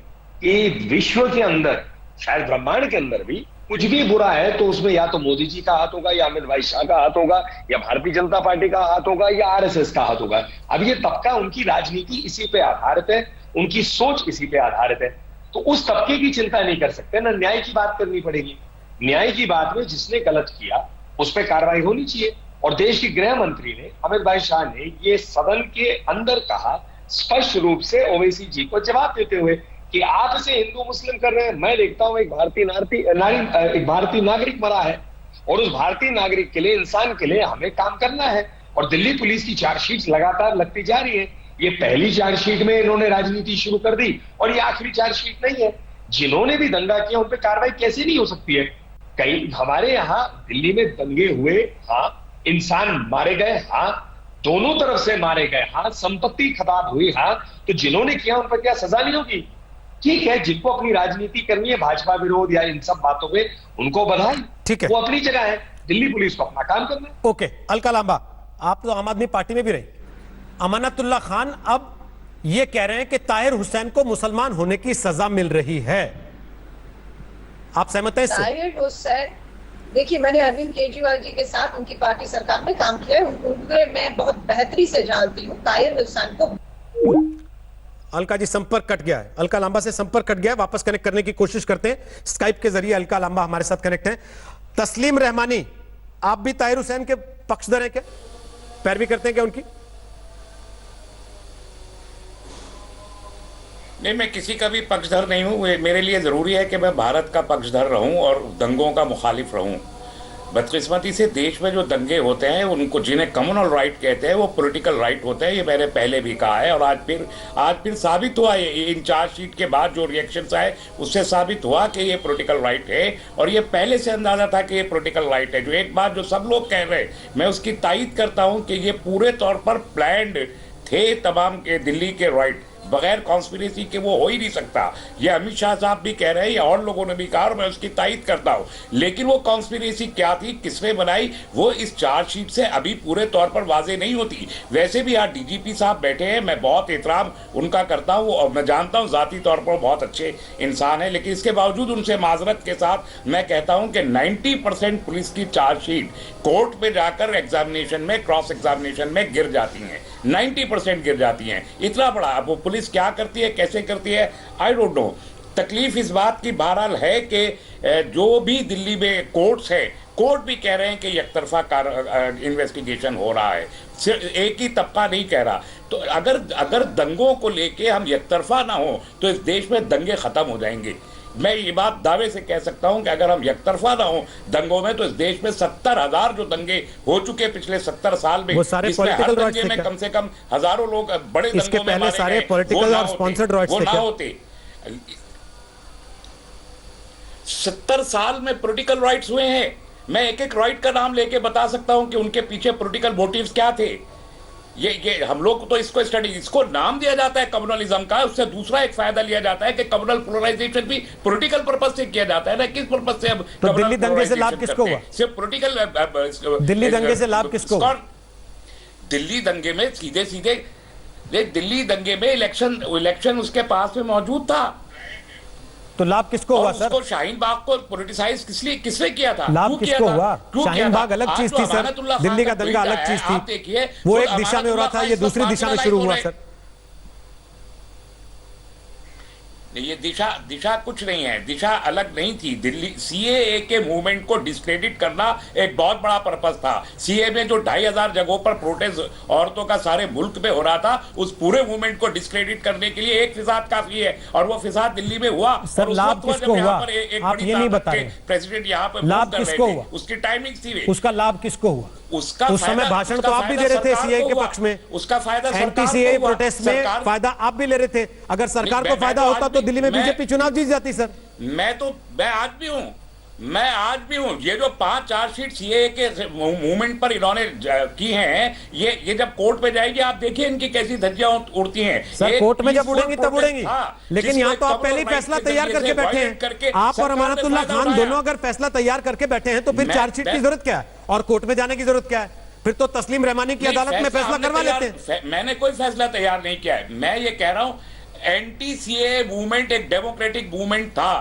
कि विश्व के अंदर, शायद ब्रह्मांड के अंदर भी कुछ भी बुरा है तो उसमें या तो मोदी जी का हाथ होगा या अमित भाई शाह का हाथ होगा या भारतीय जनता पार्टी का हाथ होगा या आरएसएस का हाथ होगा। अब ये तबका, उनकी राजनीति इसी पे आधारित है, उनकी सोच इसी पे आधारित है, तो उस तबके की चिंता नहीं कर सकते ना। न्याय की बात करनी पड़ेगी, न्याय की बात में जिसने गलत किया उस पर कार्रवाई होनी चाहिए। और देश के गृह मंत्री ने, अमित भाई शाह ने ये सदन के अंदर कहा स्पष्ट रूप से ओवैसी जी को जवाब देते हुए कि आप इसे हिंदू मुस्लिम कर रहे हैं। मैं देखता हूं एक भारतीय नागरिक मरा है और उस भारतीय नागरिक के लिए, इंसान के लिए हमें काम करना है। और दिल्ली पुलिस की चार्जशीट लगातार लगती जा रही है। ये पहली चार्जशीट में इन्होंने राजनीति शुरू कर दी और ये आखिरी चार्जशीट नहीं है। जिन्होंने भी दंगा किया उन पर कार्रवाई कैसे नहीं हो सकती है? कई हमारे यहाँ दिल्ली में दंगे हुए, हाँ, इंसान मारे गए, हाँ, दोनों तरफ से मारे गए, हाँ, संपत्ति खराब हुई, हाँ, तो जिन्होंने किया उन पर क्या सजा नहीं होगी? ठीक है, जिनको अपनी राजनीति करनी है भाजपा विरोध या इन सब बातों पे, उनको बधाई, ठीक है, वो अपनी जगह है, दिल्ली पुलिस को अपना काम करना है। ओके, अलका लांबा, आप तो आम आदमी पार्टी में भी रहे। अमानतुल्लाह खान अब ये कह रहे हैं कि ताहिर हुसैन को मुसलमान होने की सजा मिल रही है, आप सहमत हैं इससे? ताहिर हुसैन, देखिए मैंने अरविंद केजरीवाल जी के साथ उनकी पार्टी सरकार में काम किया है, उनको मैं बहुत बेहतरी से जानती हूँ। ताहिर हुसैन को अलका जी संपर्क कट गया है, अलका लांबा से संपर्क कट गया है, वापस कनेक्ट करने की कोशिश करते हैं स्काइप के जरिए। अलका लांबा हमारे साथ कनेक्ट है। तस्लीम रहमानी, आप भी ताहिर हुसैन के पक्षधर हैं क्या? पैरवी करते हैं क्या उनकी? नहीं, मैं किसी का भी पक्षधर नहीं हूँ। मेरे लिए ज़रूरी है कि मैं भारत का पक्षधर रहूँ और दंगों का मुखालिफ रहूँ। बदकिस्मती से देश में जो दंगे होते हैं उनको, जिन्हें कम्युनल राइट कहते हैं, वो पॉलिटिकल राइट होते हैं। ये मैंने पहले भी कहा है और आज फिर साबित हुआ ये इन चार्जशीट के बाद जो रिएक्शंस आए उससे साबित हुआ कि ये पॉलिटिकल राइट है। और ये पहले से अंदाजा था कि ये पॉलिटिकल राइट है। जो एक बात जो सब लोग कह रहे हैं, मैं उसकी तायीद करता हूँ कि ये पूरे तौर पर प्लान्ड थे तमाम के दिल्ली के राइट, बगैर कॉन्स्पिरेसी के वो हो ही नहीं सकता। ये अमित शाह साहब भी कह रहे हैं या और लोगों ने भी कहा और मैं उसकी तायीद करता हूँ। लेकिन वो कॉन्स्पिरेसी क्या थी, किसने बनाई, वो इस चार्जशीट से अभी पूरे तौर पर वाजे नहीं होती। वैसे भी यहाँ डीजीपी साहब बैठे हैं, मैं बहुत एहतराम उनका करता हूँ और मैं जानता हूँ ज़ाती तौर पर बहुत अच्छे इंसान है, लेकिन इसके बावजूद उनसे माजरत के साथ मैं कहता हूँ कि 90% पुलिस की चार्जशीट कोर्ट में जाकर एग्जामिनेशन में, क्रॉस एग्जामिनेशन में गिर जाती हैं। 90% गिर जाती हैं। इतना बड़ा, अब वो पुलिस क्या करती है, कैसे करती है, आई डोंट नो। तकलीफ इस बात की बहरहाल है कि जो भी दिल्ली में कोर्ट्स है, कोर्ट भी कह रहे हैं कि एकतरफा इन्वेस्टिगेशन हो रहा है, सिर्फ एक ही तबका नहीं कह रहा। तो अगर दंगों को लेके हम एकतरफा ना हो तो इस देश में दंगे खत्म हो जाएंगे। मैं ये बात दावे से कह सकता हूं कि अगर हम एकतरफा ना हो दंगों में तो इस देश में 70,000 जो दंगे हो चुके पिछले 70 साल में, वो सारे इसमें हर पॉलिटिकल दंगे में कम से कम हजारों लोग बड़े इसके दंगों में पहले मारे सारे गए, पॉलिटिकल और स्पॉन्सर्ड रॉयट्स वो थे ना क्या? होते। 70 साल में पॉलिटिकल राइट्स हुए हैं। मैं एक एक राइट का नाम लेके बता सकता हूं कि उनके पीछे पॉलिटिकल मोटिव्स क्या थे। ये हम लोग तो इसको नाम दिया जाता है कम्युनलिज्म का। उससे दूसरा एक फायदा लिया जाता है कि कम्युनल पोलराइजेशन भी पॉलिटिकल पर्पस से किया जाता है ना। किस पर्पस से? अब तो दिल्ली दंगे से लाभ किसको हुआ? सिर्फ पॉलिटिकल। दिल्ली दंगे से लाभ किसको हुआ? दिल्ली दंगे में सीधे दिल्ली दंगे में इलेक्शन उसके पास में मौजूद था। तो लाभ किसको हुआ सर? उसको शाहीन बाग को पॉलिटिसाइज किसने किया था? लाभ किसको हुआ? शाहीन बाग अलग चीज थी सर, दिल्ली का दंगा अलग चीज थी। देखिए वो एक दिशा में हो रहा था, ये दूसरी दिशा में शुरू हुआ सर। ये दिशा कुछ नहीं है, दिशा अलग नहीं थी। दिल्ली सीएए के मूवमेंट को डिस्क्रेडिट करना एक बहुत बड़ा पर्पस था। सीए में जो 2,500 जगहों पर प्रोटेस्ट औरतों का सारे मुल्क में हो रहा था, उस पूरे मूवमेंट को डिस्क्रेडिट करने के लिए एक फिसाद काफी है और वो फिसाद दिल्ली में हुआ। सर लाभ किसको हुआ? आप ये नहीं बता रहे। प्रेसिडेंट यहाँ पर लाभ किसको हुआ? उसकी टाइमिंग थी। उसका लाभ किसको हुआ? उस समय भाषण तो आप भी दे रहे थे सीए के पक्ष में, उसका फायदा एंटी सीए प्रोटेस्ट में फायदा आप भी ले रहे थे। अगर सरकार को फायदा होता तो दिल्ली में बीजेपी चुनाव जीत जाती सर। मैं आज भी हूं। ये जो 5 चार्जशीट सीए के मूवमेंट पर इन्होंने की हैं, ये जब कोर्ट में जाएगी आप देखिए इनकी कैसी धज्जियां उड़ती हैं। सर कोर्ट में जब उड़ेंगी तब उड़ेंगी, लेकिन यहाँ तो आप पहले ही फैसला तैयार करके बैठे हैं। आप और अमानतुल्लाह खान दोनों अगर फैसला तैयार करके बैठे हैं तो फिर चार्जशीट की जरूरत क्या है और कोर्ट में जाने की जरूरत क्या है? फिर तो तस्लीम रहमानी की अदालत में फैसला करवा लेते हैं। मैंने कोई फैसला तैयार नहीं किया है। मैं ये कह रहा हूं एंटी सीए मूवमेंट एक डेमोक्रेटिक मूवमेंट था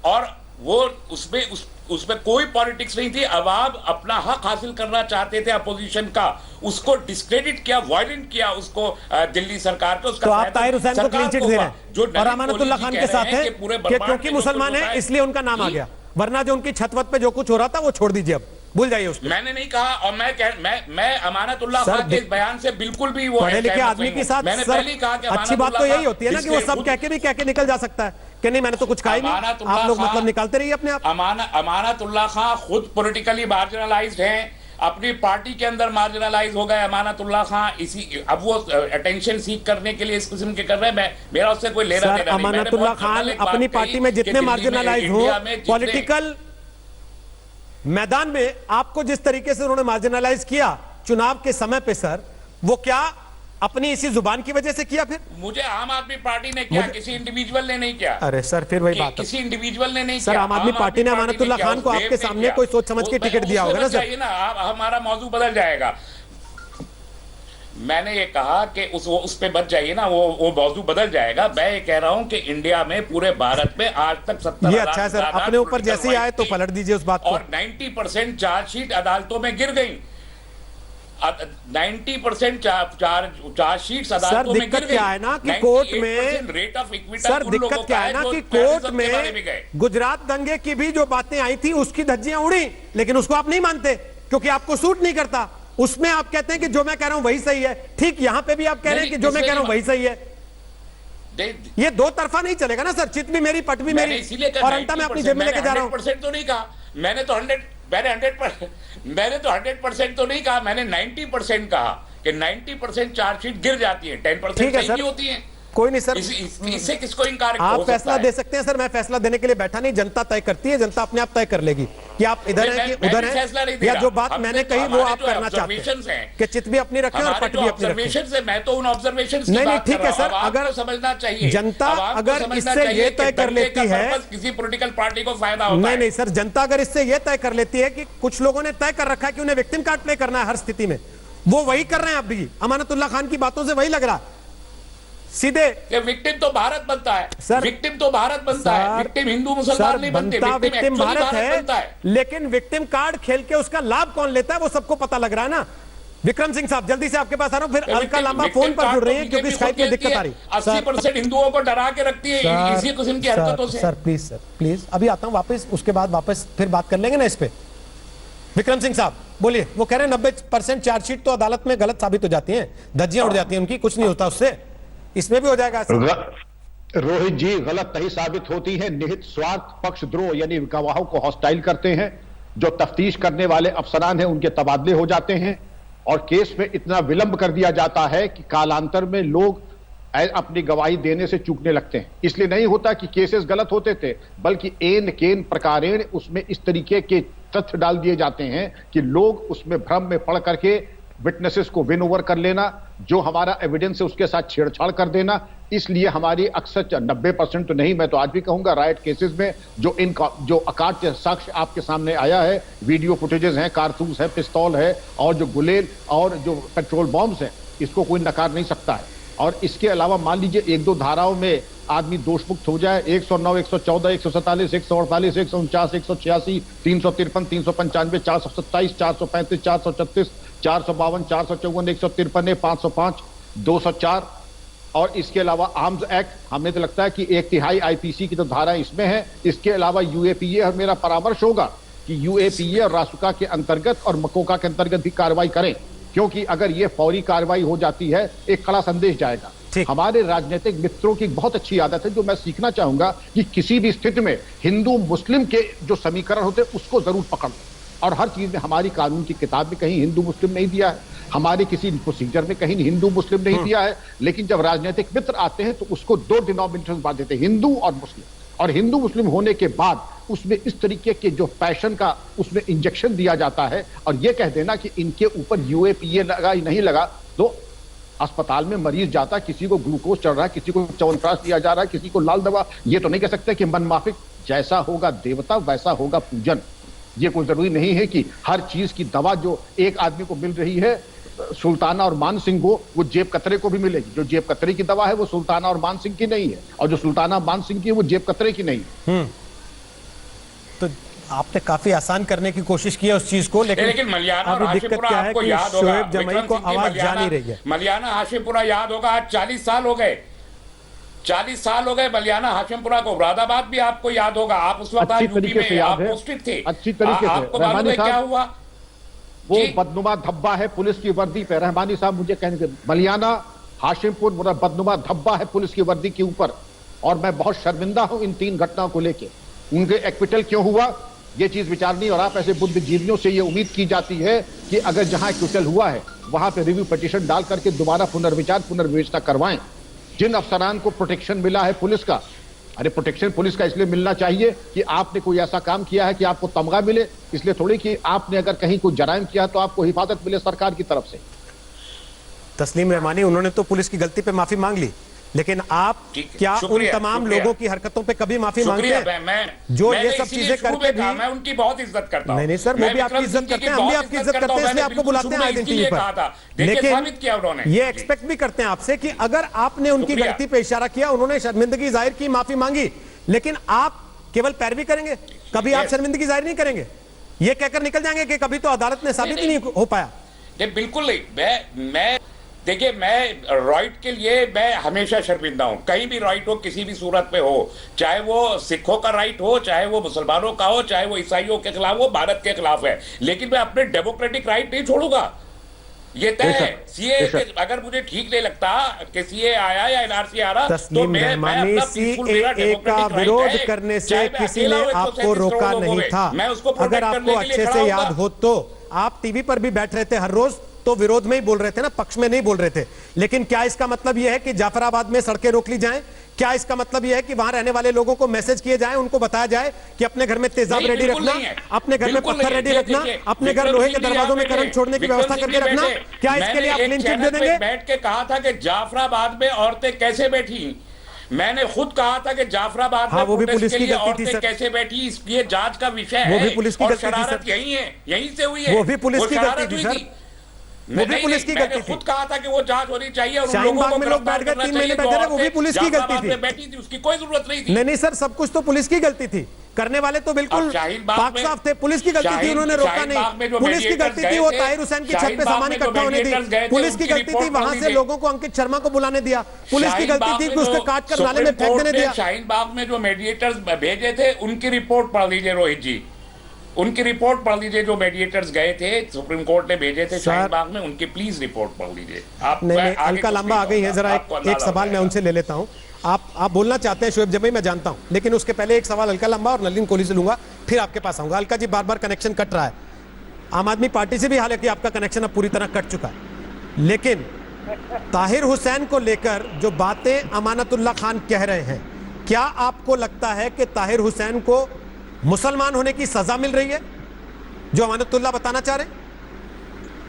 और वो उसमें कोई पॉलिटिक्स नहीं थी। अवाम अपना हक हासिल करना चाहते थे अपोजिशन का, उसको डिस्क्रेडिट किया, वायलेंट किया उसको दिल्ली सरकार को। उसका तो आप ताहिर हुसैन को क्लीन चिट दे रहे हैं और अमानतुल्लाह खान के साथ है कि क्योंकि मुसलमान है इसलिए उनका नाम आ गया, वरना जो उनकी छत वत पे जो कुछ हो रहा था वो छोड़ दीजिए, अब भूल जाइए उसको। मैंने नहीं कहा और मैं अमानतुल्लाह खान के इस बयान से बिल्कुल भी वो पढ़े लिखे आदमी के साथ मैंने पहले कहा कि अच्छी बात तो यही होती है ना कि वो सब कह के निकल जा सकता है कि नहीं मैंने तो कुछ कहा ही नहीं। आप लोग मतलब निकालते रहिए अपने आप। अमानतुल्लाह खान खुद पॉलिटिकली मार्जिनलाइज्ड हैं, अपनी पार्टी के अंदर मार्जिनलाइज हो गए अमानतुल्लाह खान। अब वो अटेंशन सीख करने के लिए इस किस्म के कर रहे हैं। मेरा उससे कोई लेना देना नहीं। अमानतुल्लाह खान अपनी पार्टी में जितने मार्जिनलाइज हो, पॉलिटिकल मैदान में आपको जिस तरीके से उन्होंने मार्जिनलाइज किया चुनाव के समय पे सर, वो क्या अपनी इसी जुबान की वजह से किया? फिर मुझे आम आदमी पार्टी ने किया, किसी इंडिविजुअल ने नहीं किया। अरे सर फिर वही बात है, किसी इंडिविजुअल ने नहीं सर, किया। आम आदमी पार्टी ने अमानतुल्लाह खान को आपके सामने कोई सोच समझ के टिकट दिया होगा ना सर। हमारा मौजू बदल जाएगा। मैंने ये कहा कि उस पे बच जाइए ना, वो मौजू बदल जाएगा। मैं ये कह रहा हूं कि इंडिया में पूरे भारत में आज तक 70,000 ये अच्छा है सर, अपने ऊपर जैसे ही आए तो पलट दीजिए उस बात को। और 90% चार्जशीट अदालतों में गिर गई। 90% चार्जशीट अदालतों में गिर गई। दिक्कत क्या है ना कि कोर्ट में रेट ऑफ इक्विटी, सर दिक्कत क्या है ना कि कोर्ट में गुजरात दंगे की भी जो बातें आई थी उसकी धज्जियां उड़ी, लेकिन उसको आप नहीं मानते क्योंकि आपको सूट नहीं करता। उसमें आप कहते हैं कि जो मैं कह रहा हूं वही सही है, ठीक यहां पे भी आप कह रहे हैं कि जो मैं कह रहा हूं वही सही है। ये दो तरफा नहीं चलेगा ना सर, चित भी मेरी पट भी मेरी, और अंटा मैं अपनी जेब में लेके जा रहा हूं। 100% तो नहीं कहा मैंने, तो 100% तो नहीं कहा, मैंने 90% कहा कि 90% चार्जशीट गिर जाती है, 10% सही भी होती है। कोई नहीं सर, इससे किसको इनकार आप फैसला दे सकते हैं सर, मैं फैसला देने के लिए बैठा नहीं, जनता तय करती है, जनता अपने आप तय कर लेगी कि आप इधर हैं कि उधर हैं, या जो बात मैंने कही वो आप करना चाहते हैं कि चित भी अपनी रखें और पट भी अपनी रखें। मैं तो उन ऑब्जर्वेशन नहीं ठीक है सर, अगर समझना चाहिए जनता अगर इससे ये तय कर लेती है, किसी पॉलिटिकल पार्टी को फायदा होता है। नहीं सर, जनता अगर इससे ये तय कर लेती है कि कुछ लोगों ने तय कर रखा है कि उन्हें विक्टिम कार्ड प्ले करना है हर स्थिति में, वो वही कर रहे हैं। अब भी अमानतुल्लाह खान की बातों से वही लग रहा है सीधे। विक्टिम तो भारत बनता है सर, विक्टिम तो भारत बनता है, विक्टिम हिंदू मुसलमान नहीं बनते, विक्टिम भारत है, लेकिन विक्टिम कार्ड खेल के उसका लाभ कौन लेता है वो सबको पता लग रहा है ना। विक्रम सिंह साहब जल्दी से आपके पास आ रहा हूं, फिर अलका लांबा फोन पर जुड़ रही है क्योंकि स्काइप में दिक्कत आ रही है। 80% हिंदुओं को डरा के रखती है इसी किस्म की हरकतों से। सर प्लीज अभी आता हूं वापस, उसके बाद वापस फिर बात कर लेंगे ना इस पे। विक्रम सिंह साहब बोलिए, वो कह रहे हैं 90% चार्जशीट तो अदालत में गलत साबित हो जाती है, धज्जियां उड़ जाती हैं उनकी, कुछ नहीं होता उससे, इसमें भी हो जाएगा। रोहित जी, गलत नहीं साबित होती है, निहित स्वार्थ पक्षद्रोह यानी गवाहों को हॉस्टाइल करते हैं, जो तफ्तीश करने वाले अफसरान हैं उनके तबादले हो जाते हैं, और केस में इतना विलंब कर दिया जाता है कि कालांतर में लोग अपनी गवाही देने से चूकने लगते हैं। इसलिए नहीं होता कि केसेस गलत होते थे, बल्कि एन केन प्रकारेण उसमें इस तरीके के तथ्य डाल दिए जाते हैं कि लोग उसमें भ्रम में पड़ करके विटनेसेस को विन ओवर कर लेना, जो हमारा एविडेंस है उसके साथ छेड़छाड़ कर देना। इसलिए हमारी अक्सर 90% तो नहीं, मैं तो आज भी कहूंगा राइट केसेस में जो अकाट्य साक्ष्य आपके सामने आया है, वीडियो फुटेजेस हैं, कारतूस है, पिस्तौल है, और जो गुलेल और जो पेट्रोल बॉम्ब्स हैं, इसको कोई नकार नहीं सकता है। और इसके अलावा मान लीजिए 1-2 धाराओं में आदमी दोषमुक्त हो जाए, 109, 114, 147, 148, 149, 186, 353, 395, 427, 435, 436, 452, 454, 153, 505, 204, और इसके अलावा आर्म्स एक्ट, हमें तो लगता है कि 1/3 आईपीसी की तो धारा इसमें है। इसके अलावा यूएपीए, और मेरा परामर्श होगा कि यूएपीए और रासुका के अंतर्गत और मकोका के अंतर्गत भी कार्रवाई करें, क्योंकि अगर ये फौरी कार्रवाई हो जाती है एक कड़ा संदेश जाएगा। हमारे राजनीतिक मित्रों की बहुत अच्छी आदत है, जो मैं सीखना चाहूंगा कि किसी भी स्थिति में हिंदू मुस्लिम के जो समीकरण होते हैं उसको जरूर पकड़, और हर चीज में हमारी कानून की किताब में कहीं हिंदू मुस्लिम नहीं दिया है, हमारे किसी प्रोसीजर में कहीं हिंदू मुस्लिम नहीं दिया है, लेकिन जब राजनीतिक मित्र आते हैं तो उसको 2 डिनोमिनेटर्स बांट देते हैं, हिंदू और मुस्लिम। और हिंदू मुस्लिम होने के बाद उसमें इस तरीके के जो पैशन का उसमें इंजेक्शन दिया जाता है, और यह कह देना कि इनके ऊपर यूएपीए लगा ही नहीं लगा, तो अस्पताल में मरीज जाता, किसी को ग्लूकोज चढ़ रहा है, किसी को च्यवनप्राश दिया जा रहा है, किसी को लाल दवा, ये तो नहीं कह सकते कि मनमाफिक, जैसा होगा देवता वैसा होगा पूजन। ये कोई जरूरी नहीं है कि हर चीज की दवा जो एक आदमी को मिल रही है सुल्ताना और मान सिंह को, वो जेब कतरे को भी मिलेगी। जो जेब कतरे की दवा है वो सुल्ताना और मान सिंह की नहीं है, और जो सुल्ताना मान सिंह की है वो जेब कतरे की नहीं है। तो आपने काफी आसान करने की कोशिश की है उस चीज को, लेकिन मलियाना और दिक्कत क्या है कि शोएब जमई को आवाज जा नहीं रही है। मलियाना हाशिमपुरा याद होगा, आज 40 साल हो गए, 40 साल हो गए मलियाना हाशिमपुरा को। मुरादाबाद भी आपको याद होगा, आप उस वक्त यूपी में आप पोस्टेड थे, अच्छी तरीके से आपको मालूम है क्या हुआ? वो बदनुमा धब्बा है पुलिस की वर्दी पे। रहमानी साहब मुझे कहने के, मलियाना हाशिमपुर बदनुमा धब्बा है पुलिस की वर्दी के ऊपर, और मैं बहुत शर्मिंदा हूं इन 3 घटनाओं को लेके। उनके एक्विटल क्यों हुआ ये चीज विचारनी, और आप ऐसे बुद्धिजीवियों से ये उम्मीद की जाती है कि अगर जहां एक्विटल हुआ है वहां पे रिव्यू पिटीशन डाल करके दोबारा पुनर्विचार पुनर्विवेचना करवाएं। जिन अफसरान को प्रोटेक्शन मिला है पुलिस का, अरे प्रोटेक्शन पुलिस का इसलिए मिलना चाहिए कि आपने कोई ऐसा काम किया है कि आपको तमगा मिले, इसलिए थोड़ी कि आपने अगर कहीं कोई जराइम किया तो आपको हिफाजत मिले सरकार की तरफ से। तस्लीम रहमानी, उन्होंने तो पुलिस की गलती पे माफी मांग ली, लेकिन आप क्या उन तमाम लोगों की हरकतों पे कभी माफी मांगते हैं जो ये सब चीजें करके भी? मैं उनकी बहुत इज्जत करता हूं। नहीं सर, वो भी आपकी इज्जत करते हैं, हम भी आपकी इज्जत करते हैं, इसलिए आपको बुलाते हैं आइडेंटिटी पर। लेकिन ये एक्सपेक्ट भी करते हैं आपसे कि अगर आपने उनकी गलती पे इशारा किया, उन्होंने शर्मिंदगी जाहिर की, माफी मांगी, लेकिन आप केवल पैरवी करेंगे, कभी आप शर्मिंदगी जाहिर नहीं करेंगे, ये कहकर निकल जाएंगे कि कभी तो अदालत ने साबित ही नहीं हो पाया। बिल्कुल नहीं। मैं देखिए, मैं राइट के लिए मैं हमेशा शर्मिंदा हूं, कहीं भी राइट हो, किसी भी सूरत में हो, चाहे वो सिखों का राइट हो, चाहे वो मुसलमानों का हो, चाहे वो ईसाइयों के खिलाफ हो, भारत के खिलाफ है, लेकिन मैं अपने डेमोक्रेटिक राइट नहीं छोड़ूंगा। ये तय है। सीए अगर मुझे ठीक नहीं लगता कि सीए आया या एनआरसी आ रहा तो तस्लीम रहमानी, सीएए का विरोध करने से किसी ने आपको रोका नहीं था। अगर आपको अच्छे से याद हो तो आप टीवी पर भी बैठ रहे थे हर रोज, तो विरोध में ही बोल रहे थे ना, पक्ष में नहीं बोल रहे थे। लेकिन क्या इसका मतलब यह है कि जाफराबाद में सड़कें रोक ली जाएं? क्या इसका मतलब यह है कि वहां रहने वाले लोगों को मैसेज किए जाएं, उनको बताया जाए कि अपने घर में तेजाब रेडी रखना, अपने घर में पत्थर रेडी रखना, अपने घर लोहे के दरवाजों में करंट छोड़ने की व्यवस्था करके रखना? क्या इसके लिए आप क्लीन चिट दे देंगे? बैठ के कहा था कि जाफराबाद में औरतें कैसे बैठी, मैंने खुद कहा था कि जाफराबाद में वो भी पुलिस की गलती थी औरतें कैसे बैठी, इसलिए जांच का विषय है। वो भी पुलिस की गलती थी शरारत यही है, यहीं से हुई है। वो भी पुलिस की गलती थी सर, वो भी पुलिस की गलती थी। खुद कहा था कि वो जांच होनी चाहिए और शाहीन बाग में लोग बैठ गए 3 महीने बैठे रहे, वो भी पुलिस की गलती थी। बैठी थी, उसकी कोई जरूरत नहीं थी। नहीं सर, सब कुछ तो पुलिस की गलती थी, करने वाले तो बिल्कुल पाक साफ थे। पुलिस की गलती थी, उन्होंने रोका नहीं। पुलिस की गलती थी वो ताहिर हुसैन की छत पे सामान इकट्ठा होने दी। पुलिस की गलती थी वहां से लोगों को अंकित शर्मा को बुलाने दिया। पुलिस की गलती थी कि उसको काट कर नाले में फेंक देने दिया। शाहीन बाग में जो मेडिएटर्स भेजे थे उनकी रिपोर्ट पढ़ लीजिए रोहित जी, उनकी रिपोर्ट पढ़ लीजिए। जो मेडिएटर्स गए थे सुप्रीम कोर्ट ने भेजे थे शाहीन बाग में, उनकी प्लीज रिपोर्ट पढ़ लीजिए आप। नहीं, हल्का लंबा आ गई है, जरा एक सवाल मैं उनसे ले लेता हूं। आप बोलना चाहते हैं शोएब जमी, मैं जानता हूं, लेकिन उसके पहले एक सवाल हल्का लंबा और नलिन कोहली से लूंगा, फिर आपके पास आऊंगा। हल्का जी, बार बार कनेक्शन कट रहा है आम आदमी पार्टी से भी, हालांकि आपका कनेक्शन अब पूरी तरह कट चुका है, लेकिन ताहिर हुसैन को लेकर जो बातें अमानतुल्लाह खान कह रहे हैं, क्या आपको लगता है कि ताहिर हुसैन को मुसलमान होने की सजा मिल रही है जो अमानतुल्लाह बताना चाह रहे हैं?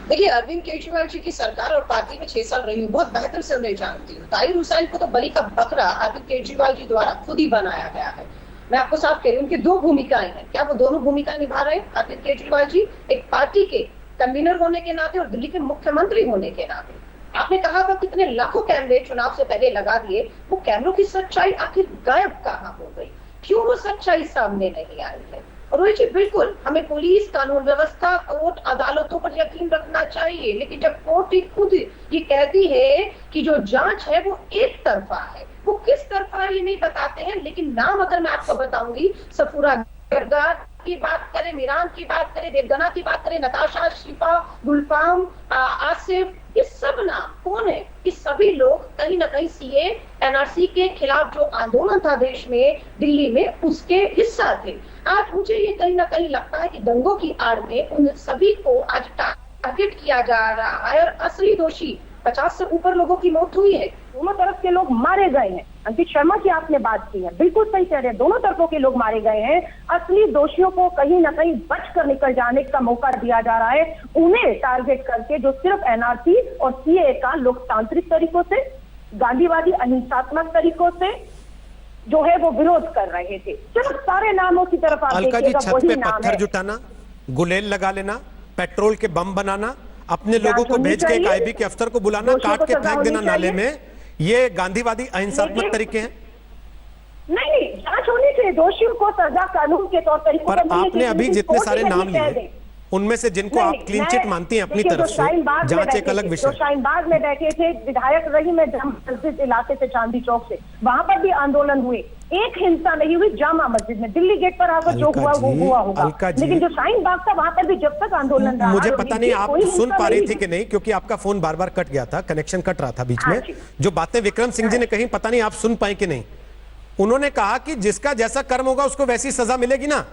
देखिए, अरविंद केजरीवाल जी की सरकार और पार्टी में 6 साल रही हूँ, बहुत बेहतर से उन्हें जानती हूँ। ताहिर हुसैन को तो बलि का बकरा अरविंद केजरीवाल जी द्वारा खुद ही बनाया गया है। मैं आपको साफ कह रही हूँ, उनकी 2 भूमिकाएं हैं। क्या वो दोनों भूमिकाएं निभा रहे हैं अरविंद केजरीवाल जी, एक पार्टी के कन्वीनर होने के नाते और दिल्ली के मुख्यमंत्री होने के नाते? आपने कहा था कितने लाखों कैमरे चुनाव से पहले लगा दिए, वो कैमरों की सच्चाई आखिर गायब कहाँ हो गई? क्यों वो सच्चाई सामने नहीं आई है? और रोहित जी, बिल्कुल हमें पुलिस, कानून व्यवस्था, कोर्ट, अदालतों पर यकीन रखना चाहिए, लेकिन जब कोर्ट ही खुद ये कहती है कि जो जांच है वो एक तरफा है, वो किस तरफा ये नहीं बताते हैं। लेकिन नाम अगर मैं आपको बताऊंगी, सफूरा गर्दार की बात करें, मीरान की बात करें, देवगना की बात करें, नताशा, शिफा, गुलफाम, आसिफ, ये सब नाम कौन है? कि सभी लोग कहीं ना कहीं सीए, एनआरसी के खिलाफ जो आंदोलन था देश में, दिल्ली में, उसके हिस्सा थे। आज मुझे ये कहीं ना कहीं लगता है कि दंगों की आड़ में उन सभी को आज टारगेट किया जा रहा है, और असली दोषी 50 से ऊपर लोगों की मौत हुई है, दोनों तरफ के लोग मारे गए हैं। अंकित शर्मा की आपने बात की है, बिल्कुल सही कह रहे हैं, दोनों तरफों के लोग मारे गए हैं। असली दोषियों को कहीं ना कहीं बचकर निकल जाने का मौका दिया जा रहा है, उन्हें टारगेट करके, जो सिर्फ एनआरसी और सीए का लोकतांत्रिक तरीकों से, गांधीवादी अहिंसात्मक तरीकों से जो है वो विरोध कर रहे थे। सिर्फ सारे नामों की तरफ आप देखिएगा, वही नाम है। पत्थर जुटाना, गुलेल लगा लेना, पेट्रोल के बम बनाना, अपने लोगों को भेज के एक आईबी के अफसर को बुलाना, काट के फेंक देना नाले में, ये गांधीवादी अहिंसात्मक तरीके हैं? नहीं, जांच होनी चाहिए, दोषियों को सजा कानून के तौर तरीकों पर आपने अभी जितने सारे नाम लिए, उनमें से जिनको आप क्लीन चिट मानती हैं अपनी तरफ से, जांच एक अलग विषय। शाहीन बाग में बैठे थे, विधायक रही मैं जामा मस्जिद इलाके से, चांदी चौक से, वहां पर भी आंदोलन हुए, एक हिंसा नहीं हुई जामा मस्जिद में। दिल्ली गेट पर आकर जो हुआ वो हुआ होगा, लेकिन जो शाहीन बाग था वहां पर भी जब तक आंदोलन रहा, मुझे पता नहीं आप सुन पा रही थी कि नहीं, क्योंकि आपका फोन बार बार कट गया था, कनेक्शन कट रहा था बीच में। जो बातें विक्रम सिंह जी ने कही, पता नहीं आप सुन पाए कि नहीं। उन्होंने कहा कि जिसका जैसा कर्म होगा उसको वैसी सजा मिलेगी ना।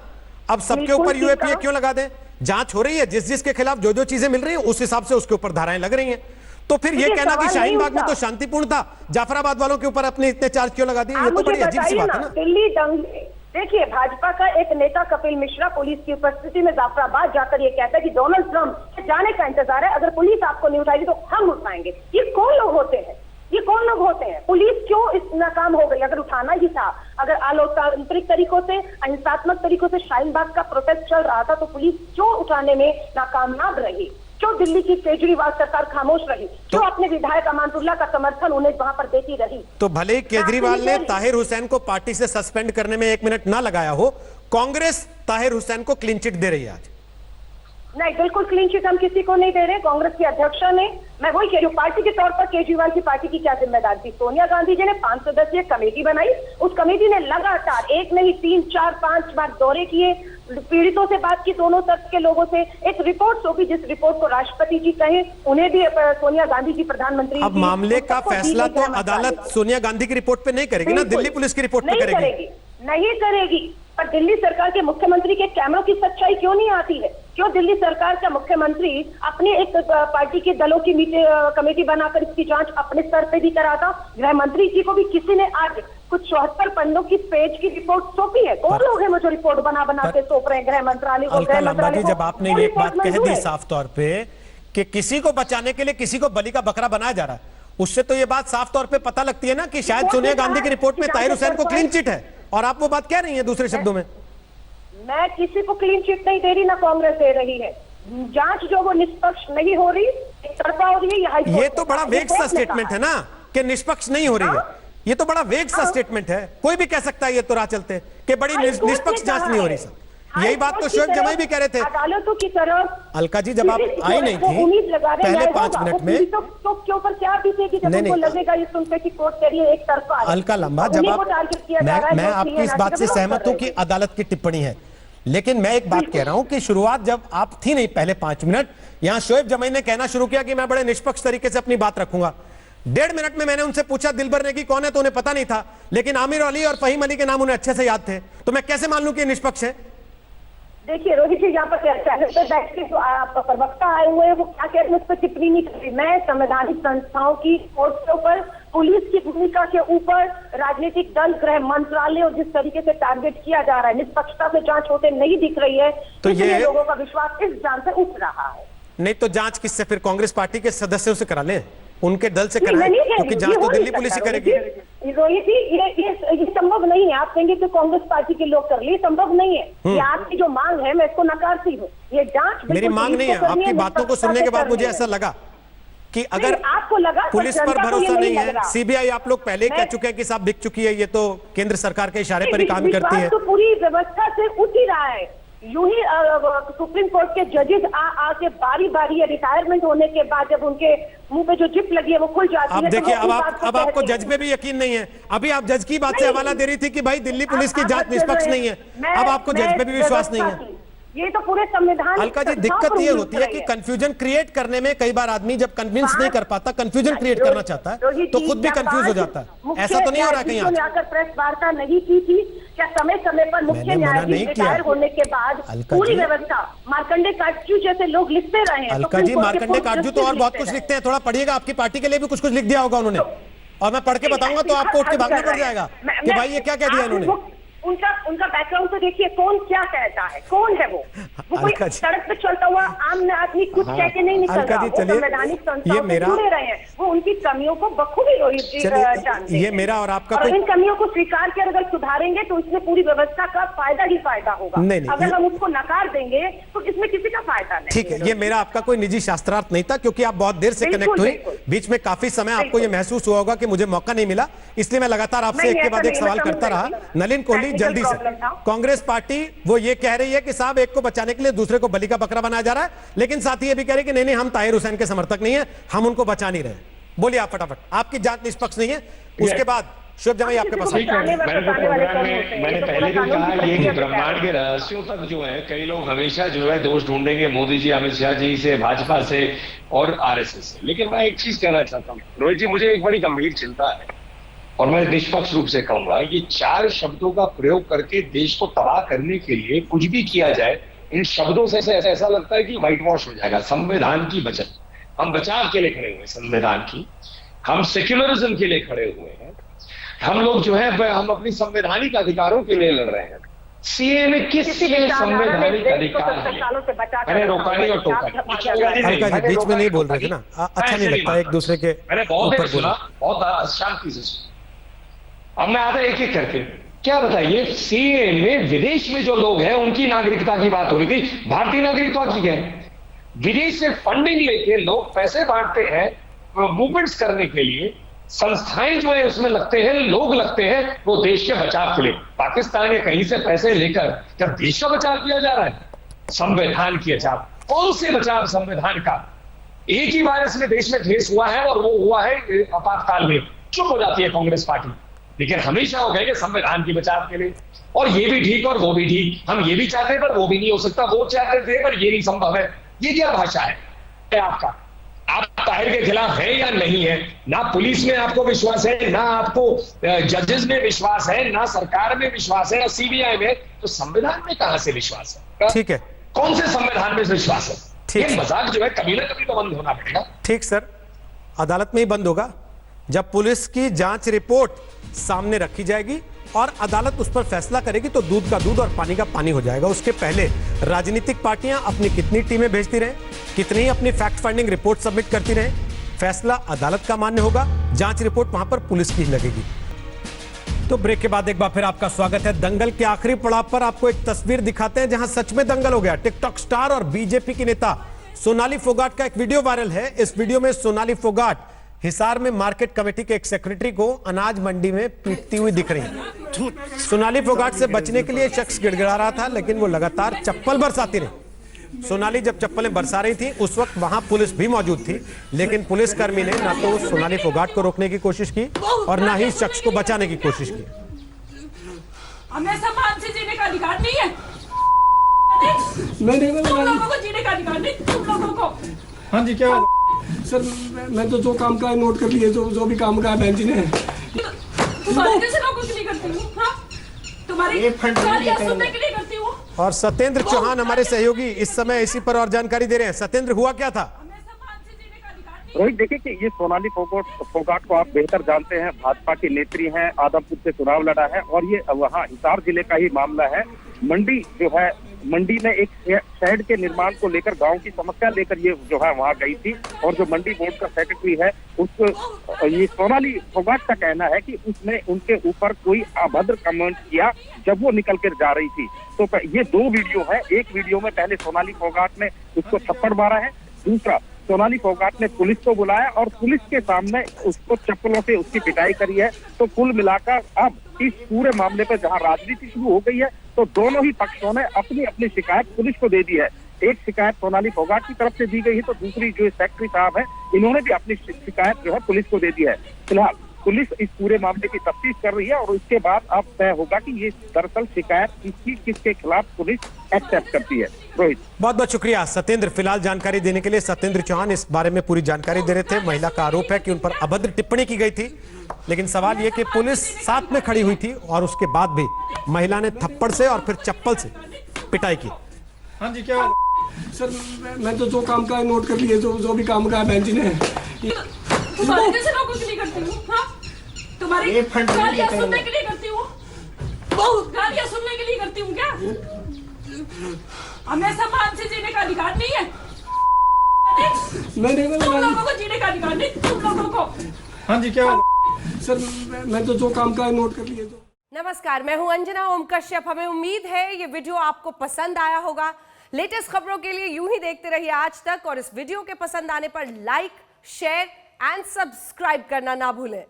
अब सबके ऊपर यूएपीए क्यों लगा दें? जांच हो रही है, जिस जिसके खिलाफ जो जो चीजें मिल रही हैं उस हिसाब से उसके ऊपर धाराएं लग रही हैं। तो फिर ये कहना कि शाहीन बाग में तो शांतिपूर्ण था, जाफराबाद वालों के ऊपर अपने इतने चार्ज क्यों लगा दिए? ये तो बड़ी अजीब सी बात है ना। दिल्ली दंगे, देखिए, भाजपा का एक नेता कपिल मिश्रा पुलिस की उपस्थिति में जाफराबाद जाकर ये कहता है कि डोनाल्ड ट्रंप जाने का इंतजार है, अगर पुलिस आपको नहीं उठाएगी तो हम उठाएंगे। ये कौन लोग होते हैं? ये कौन लोग होते हैं? पुलिस क्यों इस नाकाम हो गई? अगर उठाना ही था, अगर अलोकतांत्रिक तरीकों से, अहिंसात्मक तरीकों से शाहीन बाग का प्रोटेस्ट चल रहा था, तो पुलिस क्यों उठाने में नाकामयाब रही? क्यों दिल्ली की केजरीवाल सरकार खामोश रही? क्यों अपने विधायक अमानतुल्लाह का समर्थन उन्हें वहां पर देती रही? तो भले ही केजरीवाल ने ताहिर हुसैन को पार्टी से सस्पेंड करने में 1 मिनट ना लगाया हो, कांग्रेस ताहिर हुसैन को क्लीन चिट दे रही है आज। नहीं, बिल्कुल क्लीन चिट हम किसी को नहीं दे रहे। कांग्रेस के अध्यक्ष ने, मैं वही कह रही हूँ, पार्टी के तौर पर केजरीवाल की पार्टी की क्या जिम्मेदारी थी? सोनिया गांधी जी ने 5 सदस्यीय कमेटी बनाई, उस कमेटी ने लगातार 1 नहीं 3, 4, 5 बार दौरे किए, पीड़ितों से बात की, दोनों तरफ के लोगों से। एक रिपोर्ट होगी, जिस रिपोर्ट को राष्ट्रपति जी कहें, उन्हें भी सोनिया गांधी जी प्रधानमंत्री। अब मामले का फैसला तो अदालत सोनिया गांधी की रिपोर्ट पे नहीं करेगी ना, दिल्ली पुलिस की रिपोर्ट पे करेगी। नहीं करेगी, पर दिल्ली सरकार के मुख्यमंत्री के कैमरों की सच्चाई क्यों नहीं आती है? क्यों दिल्ली सरकार का मुख्यमंत्री अपनी एक पार्टी के दलों की कमेटी बनाकर इसकी जांच अपने स्तर पे भी कराता? गृह मंत्री जी को भी किसी ने आज कुछ 74 पन्नों की पेज की रिपोर्ट सौंपी है। कौन लोग हैं मुझे रिपोर्ट बना के सौंप रहे हैं गृह मंत्रालय को? अलका लांबा जी, जब आपने ये बात कह दी साफ तौर पे कि किसी को बचाने के लिए किसी को बलि का बकरा बनाया जा रहा है, उससे तो ये बात साफ तौर पे पता लगती है ना कि शायद सोनिया गांधी की रिपोर्ट में ताहिर हुसैन को क्लीन चिट है, और आप वो बात कह रही हैं दूसरे शब्दों में। मैं किसी को क्लीन चिट नहीं दे रही, ना कांग्रेस दे रही है। जांच जो वो निष्पक्ष नहीं हो रही, एक तरफा हो रही है। ये तो बड़ा वेग सा स्टेटमेंट है ना कि निष्पक्ष नहीं हो रही है। ये तो बड़ा वेग सा स्टेटमेंट है, कोई भी कह सकता है ये तो राह चलते कि बड़ी निष्पक्ष जांच नहीं हो रही। सर यही बात तो शोएब जमाई भी कह रहे थे अदालतों की तरफ। अलका जी, जब आप आई नहीं थी पहले 5 मिनट में, तो के ऊपर क्या बीतेगी जब उनको लगेगा ये सुनते कि कोर्ट कह रही है एक तरफा। अलका लांबा, जब आप मैं आपकी इस बात से सहमत हूं कि अदालत की टिप्पणी है, लेकिन मैं एक बात कह रहा हूं कि शुरुआत जब आप थी नहीं पहले 5 मिनट, यहां शोएब जमाई ने कहना शुरू किया कि मैं बड़े निष्पक्ष तरीके से अपनी बात रखूंगा। 1.5 मिनट में मैंने उनसे पूछा दिलबर नेगी कौन है, तो उन्हें पता नहीं था, लेकिन आमिर अली और फहीम अली के नाम उन्हें अच्छे से याद थे, तो मैं कैसे मान लूं कि निष्पक्ष है? देखिए रोहित जी, यहाँ पर चैनल पर बैठ के जो आपका प्रवक्ता आए हुए हैं वो क्या कह रहे हैं उस पर टिप्पणी नहीं कर रही। मैं संवैधानिक संस्थाओं की कोर्ट के ऊपर, पुलिस की भूमिका के ऊपर, राजनीतिक दल, गृह मंत्रालय और जिस तरीके से टारगेट किया जा रहा है, निष्पक्षता से जांच होते नहीं दिख रही है, तो ये लोगों का विश्वास इस जांच से उठ रहा है। नहीं तो जांच किससे? फिर कांग्रेस पार्टी के सदस्यों से करा लें, उनके दल से कराएं, क्योंकि जांच तो दिल्ली पुलिस ही करेगी। रोहित जी, ये संभव नहीं है। आप कहेंगे कि कांग्रेस पार्टी के लोग कर लिए, संभव नहीं है। ये आपकी जो मांग है मैं इसको नकारती हूँ। ये जांच मेरी मांग नहीं है, आपकी बातों को सुनने के बाद मुझे ऐसा लगा कि अगर आपको लगा पुलिस पर भरोसा नहीं है, सीबीआई आप लोग पहले ही कह चुके हैं कि साहब बिक चुकी है, ये तो केंद्र सरकार के इशारे पर ही काम करती है, तो पूरी व्यवस्था से उठ ही रहा है। यूं ही सुप्रीम कोर्ट के जजेस आके बारी बारी रिटायरमेंट होने के बाद जब उनके मुंह पे जो जिप लगी है वो खुल जाती है। अब देखिए, अब आपको जज पे भी यकीन नहीं है। अभी आप जज की बात से हवाला दे रही थी कि भाई दिल्ली पुलिस की जांच निष्पक्ष नहीं है, अब आपको जज पे भी विश्वास नहीं है। ये तो पूरे संविधान। अलका जी, दिक्कत ये होती है कि कंफ्यूजन क्रिएट करने में कई बार आदमी जब कन्विंस नहीं कर पाता, कंफ्यूजन क्रिएट करना चाहता है तो खुद भी कंफ्यूज हो जाता है। ऐसा तो नहीं हो रहा कहीं आज? आकर प्रेस वार्ता नहीं की थी क्या? समय समय पर मुख्य न्यायाधीश रिटायर होने के बाद पूरी व्यवस्था, मार्कंडे काटजू जैसे लोग लिखते रहे हैं। अलका जी, मार्कंडे काटजू तो और बहुत कुछ लिखते हैं, थोड़ा पढ़िएगा, आपकी पार्टी के लिए भी कुछ कुछ लिख दिया होगा उन्होंने, और मैं पढ़ के बताऊंगा तो आपको उठ के भागना पड़ जाएगा कि भाई ये क्या कह दिया इन्होंने। उनका बैकग्राउंड तो देखिए, कौन क्या कहता है, कौन है वो कोई सड़क पे चलता हुआ आम आदमी कुछ कह के नहीं निकल रहा। वो संवैधानिक संस्थाओं से जुड़े रहे हैं, वो उनकी कमियों को बखूबी रोहित जी जानते हैं। ये मेरा और आपका इन कमियों को स्वीकार कर अगर सुधारेंगे तो इसमें पूरी व्यवस्था का फायदा ही फायदा होगा। अगर हम उसको नकार देंगे तो इसमें किसी का फायदा नहीं। ठीक है, ये मेरा आपका कोई निजी शास्त्रार्थ नहीं था, क्योंकि आप बहुत देर से कनेक्ट हुई, बीच में काफी समय आपको ये महसूस हुआ होगा कि मुझे मौका नहीं मिला, इसलिए मैं लगातार आपसे एक के बाद एक सवाल करता रहा। नलिन कोहली, जल्दी से, कांग्रेस पार्टी वो ये कह रही है कि साहब एक को बचाने के लिए दूसरे को बलि का बकरा बनाया जा रहा है, लेकिन साथ ही ये भी कह रही है कि नहीं हम ताहिर हुसैन के समर्थक नहीं है, हम उनको बचा नहीं रहे। बोलिए आप फटाफट, आपकी जांच निष्पक्ष नहीं है। उसके बाद शोएब जमाई आपके पास। मैंने पहले भी कहा ये कि ब्रह्मांड के रहस्यों तक जो है कई लोग हमेशा जो है दोष ढूंढेंगे मोदी जी, अमित शाह जी से, भाजपा से और आरएसएस से। लेकिन मैं एक चीज कहना चाहता हूँ रोहित जी, मुझे एक बड़ी गंभीर चिंता है और मैं निष्पक्ष रूप से कहूंगा कि 4 शब्दों का प्रयोग करके देश को तबाह करने के लिए कुछ भी किया जाए, इन शब्दों से ऐसा लगता है कि व्हाइट वॉश हो जाएगा। संविधान की बचत, हम बचाव के लिए खड़े हुए हैं, संविधान की, हम सेक्युलरिज्म के लिए खड़े हुए हैं, हम लोग जो है हम अपनी संवैधानिक अधिकारों के लिए लड़ रहे हैं। सीए में किस संवैधानिक अधिकार है? मैंने रोका नहीं और टोका नहीं। बीच में नहीं बोल रहे थे ना, अच्छा नहीं लगता एक दूसरे के। मैंने बहुत सुना, बहुत शांति से सुना। अब मैं आता एक एक करके, क्या बताइए, सीए में विदेश में जो लोग हैं उनकी नागरिकता की बात हो रही थी, भारतीय नागरिकता की है। विदेश से फंडिंग लेके लोग पैसे बांटते हैं मूवमेंट्स करने के लिए, संस्थाएं जो है उसमें लगते हैं, लोग लगते हैं वो देश के बचाव के लिए। पाकिस्तान के कहीं से पैसे लेकर जब देश का बचाव किया जा रहा है, संविधान की बचाव, कौन से बचाव संविधान का? एक ही बार इसमें देश में ढेस हुआ है और वो हुआ है आपातकाल में। चुप हो जाती है कांग्रेस पार्टी। लेकिन हमेशा वो कहेंगे संविधान की बचाव के लिए, और ये भी ठीक और वो भी ठीक, हम ये भी चाहते पर वो भी नहीं हो सकता, वो चाहते थे पर ये नहीं संभव है। ये क्या भाषा है आपका? आप ताहिर के खिलाफ है या नहीं है? ना पुलिस में आपको विश्वास है, ना आपको जजेस में विश्वास है, ना सरकार में विश्वास है, ना सीबीआई में, तो संविधान में कहां से विश्वास है? ठीक है, कौन से संविधान में विश्वास है? ठीक, ये मजाक जो है कभी ना कभी तो बंद होना पड़ेगा। ठीक सर, अदालत में ही बंद होगा जब पुलिस की जांच रिपोर्ट सामने रखी जाएगी और अदालत उस पर फैसला करेगी, तो दूध का दूध और पानी का पानी हो जाएगा। उसके पहले राजनीतिक पार्टियां अपनी कितनी टीमें भेजती रहे, कितनी अपनी फैक्ट फाइंडिंग रिपोर्ट सबमिट करती रहे, फैसला अदालत का मान्य होगा, जांच रिपोर्ट वहां पर पुलिस की लगेगी। तो ब्रेक के बाद एक बार फिर आपका स्वागत है। दंगल के आखिरी पड़ाव पर आपको एक तस्वीर दिखाते हैं जहां सच में दंगल हो गया। टिकटॉक स्टार और बीजेपी की नेता सोनाली फोगाट का एक वीडियो वायरल है। इस वीडियो में सोनाली फोगाट हिसार में मार्केट कमेटी के एक सेक्रेटरी को अनाज मंडी में पीटती हुई दिख रही है। सोनाली फोगाट से बचने के लिए शख्स गिड़गिड़ा रहा था, लेकिन वो लगातार चप्पल बरसाती रही। सोनाली जब चप्पलें बरसा रही थी उस वक्त वहां पुलिस भी मौजूद थी, लेकिन पुलिसकर्मी ने ना तो सोनाली फोगाट को रोकने की कोशिश की और ना ही शख्स को बचाने की कोशिश की। हमें सम्मान से जीने का अधिकार नहीं है। तुम लोगों को जीने का अधिकार नहीं, तुम लोगों को। हाँ जी, क्या सर? मैं तो जो काम का है नोट कर लिए, जो भी काम का है बहन जी ने। तुम्हारे जैसे लोगों के लिए करती हूँ, हाँ? तुम्हारी गालियाँ सुनने के लिए करती हूँ। और सत्येंद्र चौहान हमारे सहयोगी इस समय इसी पर और जानकारी दे रहे हैं। सत्येंद्र, हुआ क्या था? रोहित, देखिए कि ये सोनाली फोगाट को आप बेहतर जानते हैं, भाजपा की नेत्री हैं, आदमपुर से चुनाव लड़ा है और ये वहाँ हिसार जिले का ही मामला है। मंडी जो है, मंडी में एक शेड के निर्माण को लेकर गांव की समस्या लेकर ये जो है वहाँ गई थी, और जो मंडी बोर्ड का सेक्रेटरी है उसको ये सोनाली फोगाट का कहना है कि उसने उनके ऊपर कोई अभद्र कमेंट किया जब वो निकल कर जा रही थी। तो ये दो वीडियो है। एक वीडियो में पहले सोनाली फोगाट ने उसको थप्पड़ मारा है, दूसरा सोनाली फोगाट ने पुलिस को बुलाया और पुलिस के सामने उसको चप्पलों से उसकी पिटाई करी है। तो कुल मिलाकर अब इस पूरे मामले पर जहां राजनीति शुरू हो गई है, तो दोनों ही पक्षों ने अपनी अपनी शिकायत पुलिस को दे दी है। एक शिकायत सोनाली फोगाट की तरफ से दी गई है, तो दूसरी जो सेक्रेटरी साहब है इन्होंने भी अपनी शिकायत जो है पुलिस को दे दी है। फिलहाल पुलिस इस पूरे मामले की तफ्तीश कर रही है और उसके बाद अब तय होगा कि ये दरअसल शिकायत किसके खिलाफ पुलिस एक्सेप्ट करती है। रोहित, बहुत बहुत शुक्रिया सत्येंद्र, फिलहाल जानकारी देने के लिए। सत्येंद्र चौहान इस बारे में पूरी जानकारी दे रहे थे। महिला का आरोप है कि उन पर अभद्र टिप्पणी की गई थी, लेकिन सवाल यह कि पुलिस साथ में खड़ी हुई थी और उसके बाद भी महिला ने थप्पड़ से और फिर चप्पल से पिटाई की। हाँ जी, क्या सर? मैं तो जो काम का है नोट कर लिए, जो भी काम का है बहन जी ने। तुम्हारे जैसे लोगों के लिए करती हूँ, हाँ? तुम्हारी गालियाँ सुनने के लिए करती हूँ, गालियाँ सुनने के लिए करती हूँ क्या? हमें सम्मान से जीने का अधिकार नहीं है। तुम लोगों को जीने का अधिकार नहीं, तुम लोगों को। हाँ जी, क्या सर? मैं तो जो काम का है नोट कर लिए। नमस्कार, मैं हूं अंजना ओम कश्यप। हमें उम्मीद है ये वीडियो आपको पसंद आया होगा। लेटेस्ट खबरों के लिए यूं ही देखते रहिए आज तक, और इस वीडियो के पसंद आने पर लाइक, शेयर एंड सब्सक्राइब करना ना भूलें।